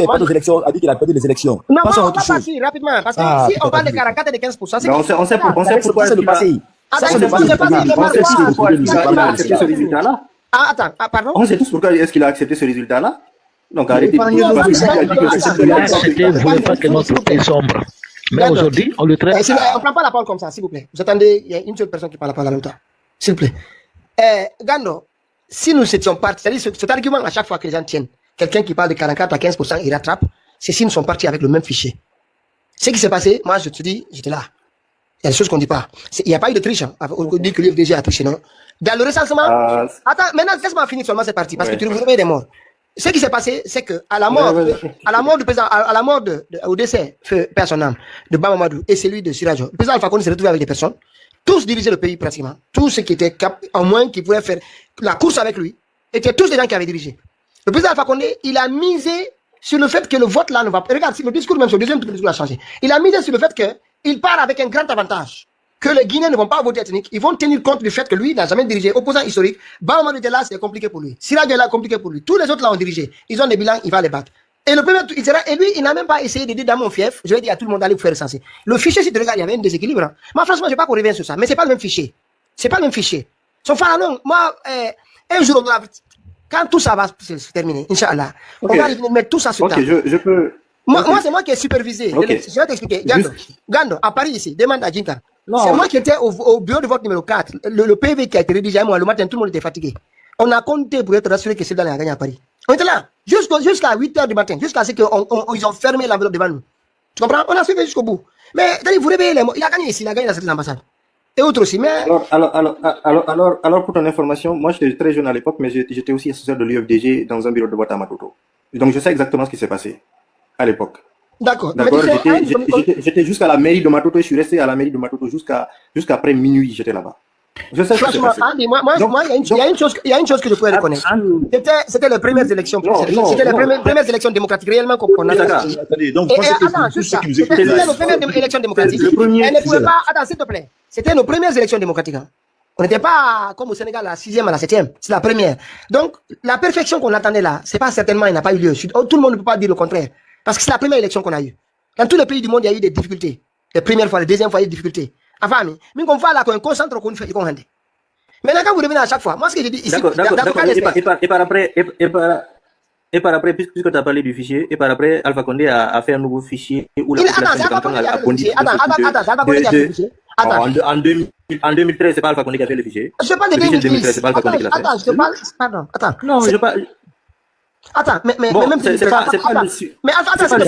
[SPEAKER 3] pas aux élections a dit qu'il a perdu les élections.
[SPEAKER 1] Non, on va passer rapidement, parce que si on parle de 44 et de 15%, c'est...
[SPEAKER 6] On sait pourquoi
[SPEAKER 3] c'est le passé.
[SPEAKER 6] ce résultat-là.
[SPEAKER 1] Attends, pardon?
[SPEAKER 6] On sait tous pourquoi est-ce qu'il a accepté ce résultat-là. Donc arrêtez de dire
[SPEAKER 5] C'était voulu pas que notre pays sombre. Mais aujourd'hui, on le traite.
[SPEAKER 1] On ne prend pas la parole comme ça, s'il vous plaît. Vous attendez, il y a une seule personne qui parle la parole en même temps. S'il vous plaît. Gando, si nous étions partis, c'est-à-dire cet argument à chaque fois que les gens tiennent, quelqu'un qui parle de 44 à 15%, il rattrape, c'est si nous sommes partis avec le même fichier. Ce qui s'est passé, moi je te dis, j'étais là. Il y a des choses qu'on ne dit pas. Il n'y a pas eu de triche. On dit que l'UFDG a triché, non? Dans le recensement, attends, maintenant laisse-moi finir seulement cette partie, parce que tu nous réveilles des morts. Ce qui s'est passé, c'est que à la mort du président, au décès, père son âme, de Bamamadou et celui de Sirajo, le président Alpha Condé s'est retrouvé avec des personnes, tous dirigeaient le pays pratiquement, tous ceux qui étaient en moins qui pouvaient faire la course avec lui, étaient tous des gens qui avaient dirigé. Le président Alpha Condé, il a misé sur le fait que le vote là ne va pas. Regarde, le discours même sur le deuxième tour, le discours a changé. Il a misé sur le fait qu'il part avec un grand avantage. Que les Guinéens ne vont pas voter ethnique, ils vont tenir compte du fait que lui n'a jamais dirigé. Opposant historique, Bamamadou était là, c'était compliqué pour lui. Sirajo est là, compliqué pour lui. Tous les autres là ont dirigé. Ils ont des bilans, il va les battre. Et le premier, et lui, il n'a même pas essayé de dire dans mon fief, je vais dire à tout le monde d'aller vous faire recenser. Le fichier, si tu regardes, il y avait un déséquilibre. Moi, franchement, je ne vais pas qu'on revienne sur ça, mais c'est pas le même fichier. C'est pas le même fichier. Son frère, non, moi, un jour, quand tout ça va se terminer, Inch'Allah, on va mettre tout ça sur table.
[SPEAKER 6] Ok, je peux...
[SPEAKER 1] Moi, c'est moi qui ai supervisé.
[SPEAKER 6] Okay.
[SPEAKER 1] Je vais t'expliquer. Gando, à Paris ici, demande à Jinka.
[SPEAKER 6] Non.
[SPEAKER 1] C'est moi qui étais au bureau de vote numéro 4. Le PV qui a été rédigé, moi, le matin, tout le monde était fatigué. On a compté pour être rassuré que c'est dans la gagne à Paris. On était là, jusqu'à 8 h du matin, jusqu'à ce qu'ils ont fermé l'enveloppe devant nous. Tu comprends? On a suivi jusqu'au bout. Mais, vous réveillez les mots. Il a gagné ici, il a gagné dans cette ambassade. Et autres aussi, mais...
[SPEAKER 6] Alors, pour ton information, moi, j'étais très jeune à l'époque, mais j'étais aussi assesseur de l'UFDG dans un bureau de vote à Matoto. Donc, je sais exactement ce qui s'est passé à l'époque.
[SPEAKER 1] D'accord.
[SPEAKER 6] J'étais jusqu'à la mairie de Matoto, je suis resté à la mairie de Matoto jusqu'après minuit, j'étais là-bas. Je sais ce qui s'est passé.
[SPEAKER 1] Andy, moi, il y a une chose que je pouvais reconnaître. C'était les premières élections. C'était les premières élections démocratiques réellement qu'on a fait.
[SPEAKER 2] Attendez, donc,
[SPEAKER 1] Attends, juste ça. C'était nos premières élections démocratiques. Elle ne pouvait pas... Attends, s'il te plaît. C'était nos premières élections démocratiques. On n'était pas comme au Sénégal, la 6e à la 7e. C'est la première. Donc, la perfection qu'on attendait là, c'est pas certainement, il n'a pas eu lieu. Tout le monde ne peut pas dire le contraire. Parce que c'est la première élection qu'on a eue. Dans tous les pays du monde, il y a eu des difficultés. Les premières fois, les deuxièmes fois, il y a eu des difficultés. Enfin, mais qu'on fait là, qu'on concentre, qu'on fait, qu'on rende. Maintenant, quand vous revenez à chaque fois, moi, ce que je dis ici,
[SPEAKER 8] d'accord. Et par après, puisque tu as parlé du fichier, et par après, Alpha Condé a fait un nouveau fichier où la population de Cancan a bondi. En 2013, c'est pas Alpha Condé qui a fait le fichier.
[SPEAKER 1] Je parle de
[SPEAKER 8] 2013, c'est pas Alpha Condé qui l'a fait.
[SPEAKER 1] Attends, je parle, pardon, attends.
[SPEAKER 8] Non, je parle.
[SPEAKER 1] Attends, mais même
[SPEAKER 8] c'est pas le sujet.
[SPEAKER 1] Mais attends,
[SPEAKER 8] c'est pas le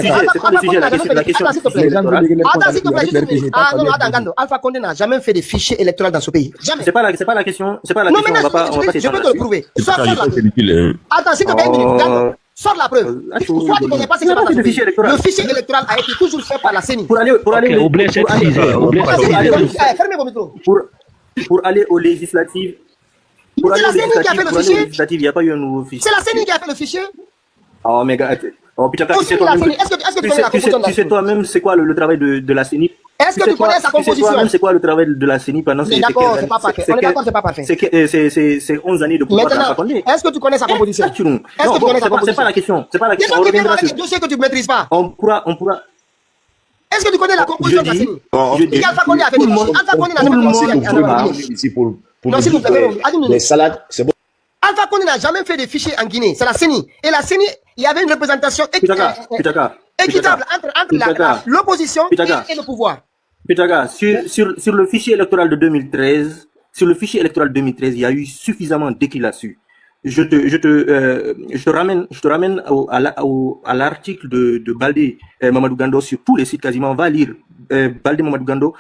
[SPEAKER 8] sujet, la question.
[SPEAKER 1] Attends, s'il te plaît. Attends, s'il te plaît. Ah non, attends, Gando. Alpha Condé n'a jamais fait de fichier électoral dans ce pays. Jamais.
[SPEAKER 8] C'est pas la question.
[SPEAKER 1] Non, mais je peux te le prouver. Sors la preuve. Attends, s'il te plaît, Gando. Sors la preuve. Toi, tu connais pas ce qui se passe dans ce pays. Le fichier électoral a été toujours fait par la CENI. Fermez vos micros.
[SPEAKER 8] Pour aller aux législatives.
[SPEAKER 1] C'est la CENI qui a fait le fichier.
[SPEAKER 8] Il n'y a pas eu un nouveau fichier.
[SPEAKER 1] C'est la CENI qui a fait le fichier.
[SPEAKER 8] Oh, mais gars, putain, tu sais toi-même, c'est quoi le travail de la CENI?
[SPEAKER 1] Est-ce que tu connais sa composition?
[SPEAKER 8] Tu sais toi-même, c'est quoi le travail de la CENI pendant ces
[SPEAKER 1] D'accord, c'est pas parfait. On est d'accord, c'est pas parfait.
[SPEAKER 8] C'est 11 années de pouvoir
[SPEAKER 1] maintenant, est-ce que tu connais sa composition?
[SPEAKER 8] Est-ce que tu connais sa composition? C'est pas la question. C'est pas la question. On reviendra sur...
[SPEAKER 1] dossier que tu ne maîtrises pas.
[SPEAKER 8] On pourra...
[SPEAKER 1] Est-ce que tu connais la composition de la CENI? Alpha Condé a fait des fichiers. Alpha Condé n'a jamais fait de fichiers.
[SPEAKER 2] Non, s'il vous plaît, les salades, c'est bon.
[SPEAKER 1] Alpha Condé n'a jamais fait de fichiers en Guinée. C'est la CENI. Et la CENI, il y avait une représentation équitable entre l'opposition et le pouvoir.
[SPEAKER 8] Pétaga, sur le fichier électoral de 2013, il y a eu suffisamment d'écrits là-dessus. Je te ramène à l'article de Baldé Mamadou Gando sur tous les sites quasiment. Va lire Baldé Mamadou Gando,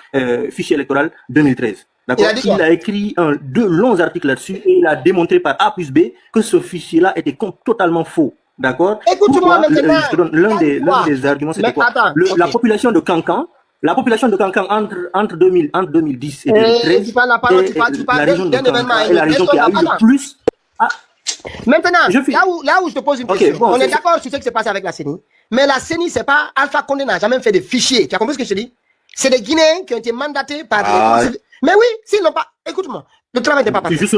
[SPEAKER 8] fichier électoral 2013. D'accord. Il a écrit deux longs articles là-dessus et il a démontré par A plus B que ce fichier-là était totalement faux. D'accord.
[SPEAKER 1] Écoute-moi maintenant.
[SPEAKER 8] Je te donne l'un des arguments, c'était quoi? La population de Cancan. La population de Cancan entre 2010 et 2013,
[SPEAKER 1] tu parles la parole, tu parles d'un événement
[SPEAKER 8] est la région qui a eu le plus.
[SPEAKER 1] Maintenant, là où je te pose une question, on est d'accord sur ce qui s'est passé avec la CENI, mais la CENI, c'est pas Alpha Condé n'a jamais fait de fichiers. Tu as compris ce que je te dis? C'est des Guinéens qui ont été mandatés par mais oui, s'ils n'ont pas, écoute-moi, le travail n'est pas parfait.
[SPEAKER 8] Tu joues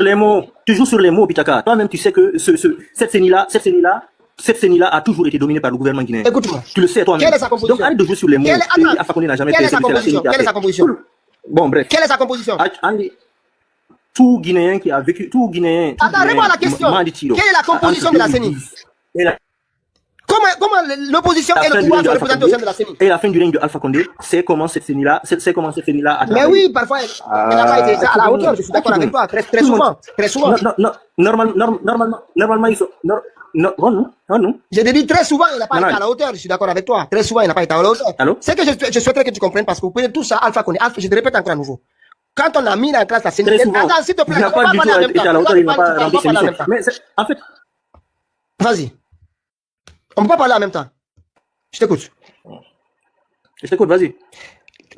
[SPEAKER 8] sur les mots, Pitaka. Toi-même, tu sais que cette CENI-là a toujours été dominée par le gouvernement guinéen.
[SPEAKER 1] Écoute-moi.
[SPEAKER 8] Tu le sais toi-même.
[SPEAKER 1] Quelle est sa composition?
[SPEAKER 8] Donc arrête de jouer sur les mots. Alpha Condé n'a jamais fait.
[SPEAKER 1] Quelle est sa composition?
[SPEAKER 8] Bon, bref.
[SPEAKER 1] Quelle est sa composition?
[SPEAKER 8] Tout Guinéen qui a vécu, tout Guinéen.
[SPEAKER 1] Attends, réponds à la question. Quelle est la composition de la CENI? Comment l'opposition et le pouvoir se représentent au sein de la CENI?
[SPEAKER 8] Et la fin du règne de Alpha Condé, c'est comment cette CENI-là a
[SPEAKER 1] mais oui, parfois, elle n'a pas été à la hauteur, je suis d'accord avec toi, très souvent.
[SPEAKER 8] Normalement, ils sont... Non.
[SPEAKER 1] J'ai dit très souvent, il n'a pas été à la hauteur, je suis d'accord avec toi. Très souvent, il n'a pas été à la hauteur. C'est que je souhaiterais que tu comprennes parce que vous pouvez tout ça, Alpha Condé. Je te répète encore à nouveau. Quand on a mis en place la CENI,
[SPEAKER 8] attends,
[SPEAKER 1] s'il te plaît,
[SPEAKER 8] il n'a pas du tout été à la hauteur, il n'a pas rempli ses missions. Mais en fait...
[SPEAKER 1] Vas-y. On ne peut pas parler en même temps. Je t'écoute.
[SPEAKER 8] Je t'écoute, vas-y.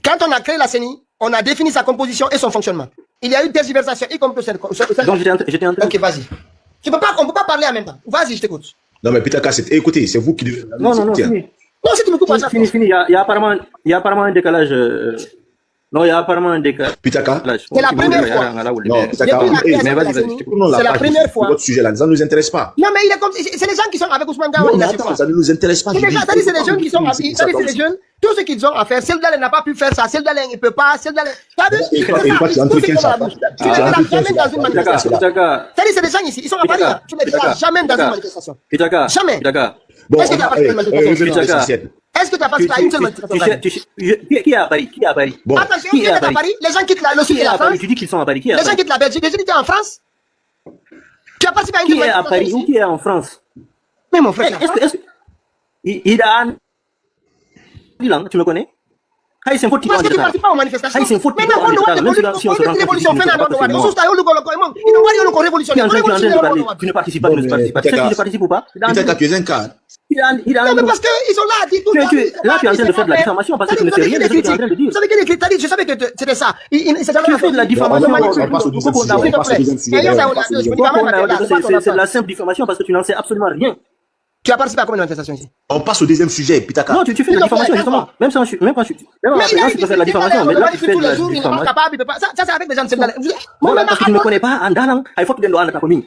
[SPEAKER 1] Quand on a créé la CENI, on a défini sa composition et son fonctionnement. Il y a eu des tergiversations, y compris
[SPEAKER 8] donc j'étais en train...
[SPEAKER 1] Ok, vas-y. On ne peut pas parler en même temps. Vas-y, je t'écoute.
[SPEAKER 2] Non, mais Pitaka, écoutez, c'est vous qui devez...
[SPEAKER 8] Non, fini.
[SPEAKER 1] Non, si tu me coupes pas ça.
[SPEAKER 8] Fini. Il y a apparemment un décalage. Non, il y a apparemment un décalage.
[SPEAKER 2] Pitaka.
[SPEAKER 1] C'est la première fois.
[SPEAKER 2] Non, Pitaka,
[SPEAKER 1] Depuis la
[SPEAKER 2] hey,
[SPEAKER 1] création
[SPEAKER 8] mais
[SPEAKER 1] de
[SPEAKER 8] vas-y,
[SPEAKER 1] la
[SPEAKER 8] vas-y,
[SPEAKER 1] CENI,
[SPEAKER 8] je t'écoute.
[SPEAKER 2] prenons la
[SPEAKER 1] c'est la
[SPEAKER 2] page
[SPEAKER 1] première fois.
[SPEAKER 2] de votre sujet là, ça ne nous intéresse pas.
[SPEAKER 1] Non, mais il est comme, c'est les gens qui sont avec Ousmane
[SPEAKER 2] Non,
[SPEAKER 1] Gawani
[SPEAKER 2] mais
[SPEAKER 1] là, c'est
[SPEAKER 2] attends,
[SPEAKER 1] quoi?
[SPEAKER 2] ça ne nous intéresse pas.
[SPEAKER 1] C'est
[SPEAKER 2] je
[SPEAKER 1] les
[SPEAKER 2] dis.
[SPEAKER 1] gens, c'est les jeunes qui sont avec, c'est les jeunes, tout ce qu'ils ont à faire, Seldalen n'a pas pu faire ça, Seldalen il peut pas, Seldalen, t'as vu?
[SPEAKER 2] Et toi, tu entretiens ça.
[SPEAKER 1] Tu ne verras jamais dans une manifestation.
[SPEAKER 8] Pitaka,
[SPEAKER 1] C'est-à-dire, c'est des gens ici, ils sont à Paris, hein. Tu ne les verras jamais dans une manifestation.
[SPEAKER 8] Pitaka,
[SPEAKER 1] Jamais.
[SPEAKER 8] Pitaka.
[SPEAKER 2] Bon,
[SPEAKER 1] Est-ce que tu as participé à une manifestation?
[SPEAKER 2] revenons à l'essentiel.
[SPEAKER 1] Est-ce que tu as participé à une seule manifestation?
[SPEAKER 8] Qui est à Paris? Qui est à Paris?
[SPEAKER 2] Bon,
[SPEAKER 1] Attends,
[SPEAKER 8] Qui
[SPEAKER 1] qui
[SPEAKER 8] est
[SPEAKER 1] est
[SPEAKER 8] à
[SPEAKER 1] à
[SPEAKER 8] Paris?
[SPEAKER 1] Paris? Les gens quittent le
[SPEAKER 8] Qui
[SPEAKER 1] sud et
[SPEAKER 8] est
[SPEAKER 1] la
[SPEAKER 8] à Paris?
[SPEAKER 1] France.
[SPEAKER 8] Tu dis qu'ils sont à Paris. Qui est à
[SPEAKER 1] Les gens
[SPEAKER 8] Paris?
[SPEAKER 1] quittent la Belgique. Les gens qui étaient en France. Tu as participé à une
[SPEAKER 8] Qui
[SPEAKER 1] seule
[SPEAKER 8] est à
[SPEAKER 1] manifestation
[SPEAKER 8] Paris ou
[SPEAKER 1] ici?
[SPEAKER 8] qui est en France?
[SPEAKER 1] Mais mon frère,
[SPEAKER 8] Est-ce que il a Dylan, tu me connais? Ah, c'est un faute qui
[SPEAKER 1] parce que tu ne
[SPEAKER 8] est
[SPEAKER 1] participes pas aux manifestations.
[SPEAKER 8] Ah, c'est un faute qui
[SPEAKER 1] Maintenant,
[SPEAKER 8] est en
[SPEAKER 1] on
[SPEAKER 8] retard. Même si on se rend compte
[SPEAKER 1] révolution
[SPEAKER 8] que tu ne
[SPEAKER 1] fait
[SPEAKER 8] peux pas
[SPEAKER 1] dans
[SPEAKER 8] faire
[SPEAKER 1] le
[SPEAKER 8] moi.
[SPEAKER 1] monde. Ils n'ont pas dit qu'on révolutionne.
[SPEAKER 8] Tu es en train de parler. Tu ne participes pas, tu ne participes pas. Tu sais si je participe ou pas?
[SPEAKER 2] Pitaka, tu es un cas.
[SPEAKER 1] Non, mais parce qu'ils sont là à dire tout
[SPEAKER 8] Là, tu es en train de faire de la diffamation parce que tu ne sais rien de ce que tu es en train de dire.
[SPEAKER 1] Vous savez qu'il est je savais que c'était ça.
[SPEAKER 8] Tu fais de la diffamation.
[SPEAKER 2] On passe au deuxième sujet. On passe au deuxième sujet.
[SPEAKER 8] C'est de la simple diffamation parce que tu n'en sais absolument rien.
[SPEAKER 1] Tu as participé à combien de manifestations ici?
[SPEAKER 2] On passe au deuxième sujet, Pitaka.
[SPEAKER 8] Non, tu fais de la diffamation justement. Même quand je
[SPEAKER 1] Mais il a
[SPEAKER 8] tu peux faire de la diffamation, mais là tu fais
[SPEAKER 1] tous
[SPEAKER 8] de la
[SPEAKER 1] les jours, il n'est pas
[SPEAKER 8] diffamation.
[SPEAKER 1] capable, il peut pas. Ça c'est avec des gens de Seldalen.
[SPEAKER 8] Non, parce que tu ne me connais pas, Andalang, il faut que tu donnes ta commune.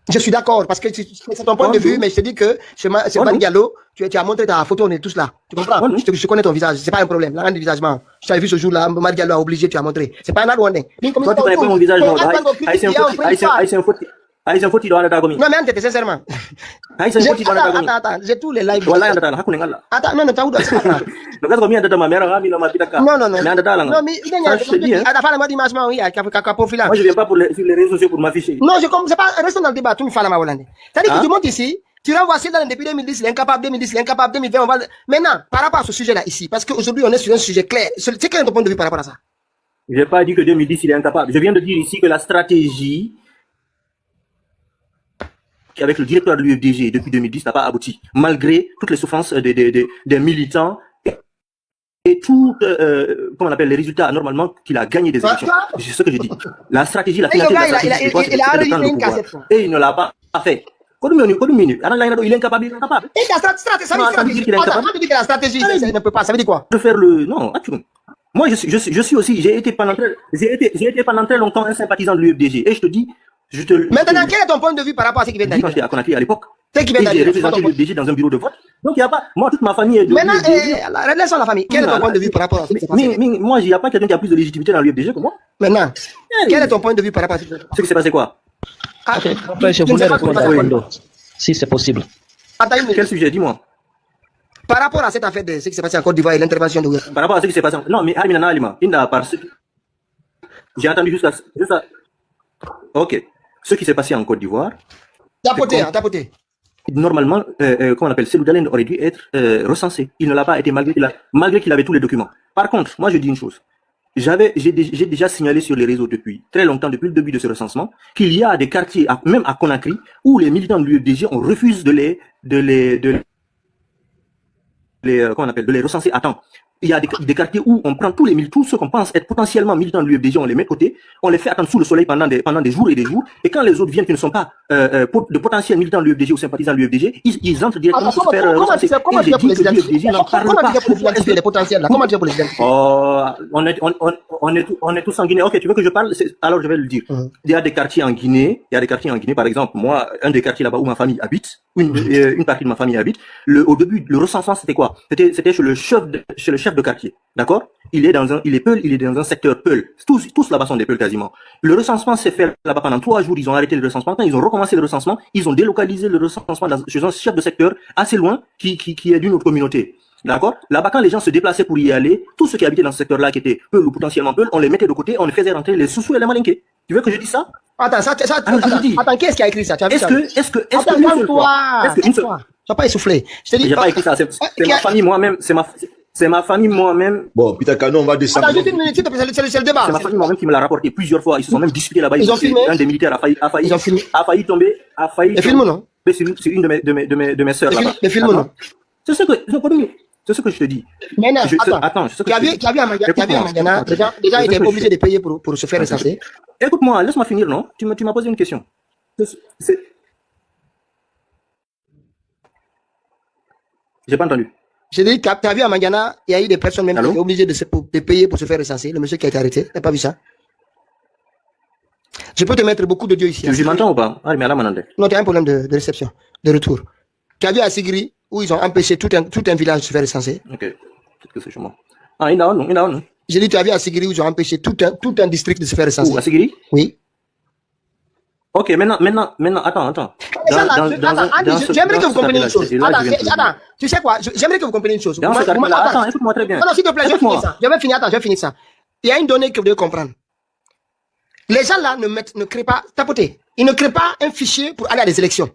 [SPEAKER 1] Je suis d'accord, parce que c'est ton point de vue, mais je te dis que chez Ban Diallo, tu as montré ta photo, on est tous là. Tu comprends? Je connais ton visage, c'est pas un problème. La du visagement. Je t'avais vu ce jour-là, Ban Diallo a obligé, tu as montré. C'est pas un Rwandais.
[SPEAKER 8] Toi, tu connais pas mon visage, non. C'est un faute, il doit aller à ta commune.
[SPEAKER 1] Non, mais Antete, sincèrement. Attends, j'ai tous les lives. Attends, non, t'as où dans ça? Non, mais il y a oui, profil.
[SPEAKER 8] Moi, je viens pas sur les réseaux sociaux pour m'afficher.
[SPEAKER 1] Non, je comprends, c'est pas, restons dans le débat, tout me fait la Hollande. C'est-à-dire que tu montes ici, tu renvoies Seldalen depuis 2010, il est incapable, 2010, il est incapable, 2020, on va, maintenant, par rapport à ce sujet-là ici, parce qu'aujourd'hui, on est sur un sujet clair. C'est quel est ton point de vue par rapport à ça?
[SPEAKER 8] Je n'ai pas dit que 2010, il est incapable. Je viens de dire ici que la stratégie avec le directeur de l'UFDG depuis 2010 n'a pas abouti, malgré toutes les souffrances des militants et tout, comment on appelle, les résultats normalement qu'il a gagné des élections. C'est ce que je dis. La stratégie, la finalité de la stratégie,
[SPEAKER 1] il a arrêté une cassette.
[SPEAKER 8] Et il ne l'a pas fait. Il est incapable, il est incapable.
[SPEAKER 1] Et la stratégie, ça veut dire qu'il est incapable. Ça veut dire que la stratégie, ça ne peut pas, ça veut dire quoi?
[SPEAKER 8] De faire le, non, moi, je suis aussi, j'ai été pendant très longtemps un sympathisant de l'UFDG. Et je te dis,
[SPEAKER 1] maintenant, quel est ton point de vue par rapport à ce qui vient d'arriver?
[SPEAKER 8] Quand j'étais à Conakry à l'époque,
[SPEAKER 1] c'est qui vient
[SPEAKER 8] j'ai
[SPEAKER 1] d'arriver.
[SPEAKER 8] représenté l'UFDG dans un bureau de vote. Donc, il n'y a pas, moi, toute ma famille est de
[SPEAKER 1] maintenant,
[SPEAKER 8] l'UFDG.
[SPEAKER 1] laissons la famille. Quel est ton point de vue par rapport à ce qui s'est passé?
[SPEAKER 8] Mais moi, il n'y a pas quelqu'un qui a plus de légitimité dans l'UFDG que moi.
[SPEAKER 1] Maintenant, quel est ton point de vue par rapport à ce qui s'est passé?
[SPEAKER 8] Ce qui s'est passé quoi?
[SPEAKER 5] Après, je voulais répondre à Kondo, si c'est possible.
[SPEAKER 8] Quel sujet? Dis-moi.
[SPEAKER 1] Par rapport à cette affaire de ce qui s'est passé en Côte d'Ivoire et l'intervention de
[SPEAKER 8] Par rapport à ce qui s'est passé. Non, mais Almina Alima, j'ai entendu juste ça. Ok. Ce qui s'est passé en Côte d'Ivoire.
[SPEAKER 1] Tapoté.
[SPEAKER 8] Normalement, comment on appelle, Seloudalen aurait dû être recensé. Il ne l'a pas été malgré qu'il avait tous les documents. Par contre, moi je dis une chose. J'ai déjà signalé sur les réseaux depuis très longtemps, depuis le début de ce recensement, qu'il y a des quartiers, même à Conakry, où les militants de l'UFDG, on refuse de les recenser à temps. Il y a des quartiers où on prend tous ceux qu'on pense être potentiellement militants de l'UFDG, on les met de côté, on les fait attendre sous le soleil pendant des jours et des jours, et quand les autres viennent qui ne sont pas de potentiels militants de l'UFDG ou sympathisants de l'UFDG, ils entrent directement pour faire recenser.
[SPEAKER 1] Comment tu fais pour les identifier? Comment tu fais pour les identifier?
[SPEAKER 8] On est tous en Guinée. Ok, tu veux que je parle? Alors je vais le dire. Il y a des quartiers en Guinée, par exemple, moi, un des quartiers là-bas où ma famille habite, une partie de ma famille habite, au début, le recensement c'était quoi? C'était chez le chef de quartier, d'accord? Il est dans un secteur Peul. Tous là-bas sont des Peuls quasiment. Le recensement s'est fait là-bas pendant 3 jours, ils ont arrêté le recensement. Quand ils ont recommencé le recensement, ils ont délocalisé le recensement chez un chef de secteur assez loin qui est d'une autre communauté. D'accord? Là-bas, quand les gens se déplaçaient pour y aller, tous ceux qui habitaient dans ce secteur-là, qui étaient Peul ou potentiellement Peul, on les mettait de côté, on les faisait rentrer les Soussous et les Malinqués. Tu veux que je dise ça?
[SPEAKER 1] Attends, attends, qui est-ce qui a écrit ça? Tu as vu ça?
[SPEAKER 8] Est-ce que
[SPEAKER 1] une seule fois? Tu n'as pas essoufflé. Je te dis.
[SPEAKER 8] J'ai pas écrit ça. C'est ma famille moi-même. C'est ma famille moi-même.
[SPEAKER 2] Bon, Pitaka, on va descendre.
[SPEAKER 1] Attends, juste une minute, c'est le débat.
[SPEAKER 8] C'est ma famille moi-même qui me l'a rapporté plusieurs fois. Ils se sont même disputés là-bas.
[SPEAKER 1] Ils ont filmé.
[SPEAKER 8] Un des militaires a failli tomber.
[SPEAKER 1] Les films, non?
[SPEAKER 8] C'est une de mes sœurs là-bas.
[SPEAKER 1] Les films, non?
[SPEAKER 8] C'est ce que je te dis.
[SPEAKER 1] Maintenant, attends. Tu as vu à Mangana, déjà, il était obligé de payer pour se faire recenser.
[SPEAKER 8] Écoute-moi, laisse-moi finir, non? Tu m'as posé une question. J'ai pas entendu.
[SPEAKER 1] Je dis, tu as vu à Mangana, il y a eu des personnes même qui
[SPEAKER 8] Allô?
[SPEAKER 1] étaient obligées de payer pour se faire recenser. Le monsieur qui a été arrêté, tu n'as pas vu ça? Je peux te mettre beaucoup d'audio ici.
[SPEAKER 8] Tu m'entends ou pas? Ah, mais là, Manande.
[SPEAKER 1] Non, tu as un problème de réception, de retour. Tu as vu à Sigri, où ils ont empêché tout un village de se faire recenser.
[SPEAKER 8] Ok. Peut-être que c'est chez moi. Ah, il a un.
[SPEAKER 1] J'ai dit, tu as vu à Sigri, où ils ont empêché tout un district de se faire recenser.
[SPEAKER 8] Où, à Sigiri?
[SPEAKER 1] Oui.
[SPEAKER 8] Ok, maintenant, attends.
[SPEAKER 1] J'aimerais que vous compreniez une chose. Attends, tu sais quoi? J'aimerais que vous compreniez une chose.
[SPEAKER 8] Attends, écoute-moi très bien.
[SPEAKER 1] Non, s'il te plaît, je vais finir ça. Il y a une donnée que vous devez comprendre. Les gens là ne créent pas, tapoter. Ils ne créent pas un fichier pour aller à des élections.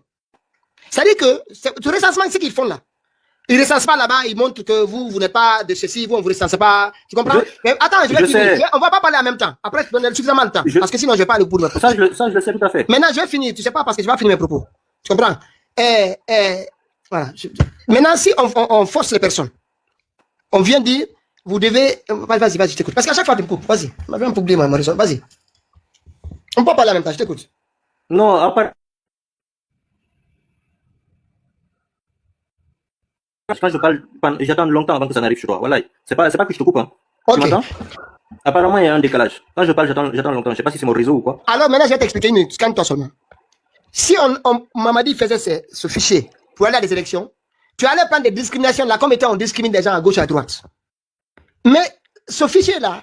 [SPEAKER 1] C'est-à-dire que, ce recensement, c'est ce qu'ils font là. Ils ne recensent pas là-bas, ils montrent que vous n'êtes pas de ceci, vous ne vous recensez pas. Tu comprends? Mais attends, je vais finir. On ne va pas parler en même temps. Après, je donne suffisamment de temps. Parce que sinon, je vais pas aller au bout de ma propos.
[SPEAKER 8] Ça, je le sais tout à fait.
[SPEAKER 1] Maintenant, je vais finir. Tu sais pas, parce que je vais finir mes propos. Tu comprends? Voilà. Maintenant, si on force les personnes, on vient dire, vous devez. Vas-y, je t'écoute. Parce qu'à chaque fois, tu me coupes. Vas-y. On avait un problème, moi, vas-y. On peut parler en même temps, je t'écoute.
[SPEAKER 8] Non, à part. Quand je parle, j'attends longtemps avant que ça n'arrive sur toi. Voilà. C'est pas que je te coupe, hein.
[SPEAKER 1] Ok.
[SPEAKER 8] Tu m'entends? Apparemment, il y a un décalage. Quand je parle, j'attends longtemps. Je sais pas si c'est mon réseau ou quoi.
[SPEAKER 1] Alors maintenant, je vais t'expliquer une minute. Calme-toi seulement. Si Mamadi faisait ce fichier pour aller à des élections, tu allais prendre des discriminations là, comme étant on discrimine des gens à gauche et à droite. Mais ce fichier-là,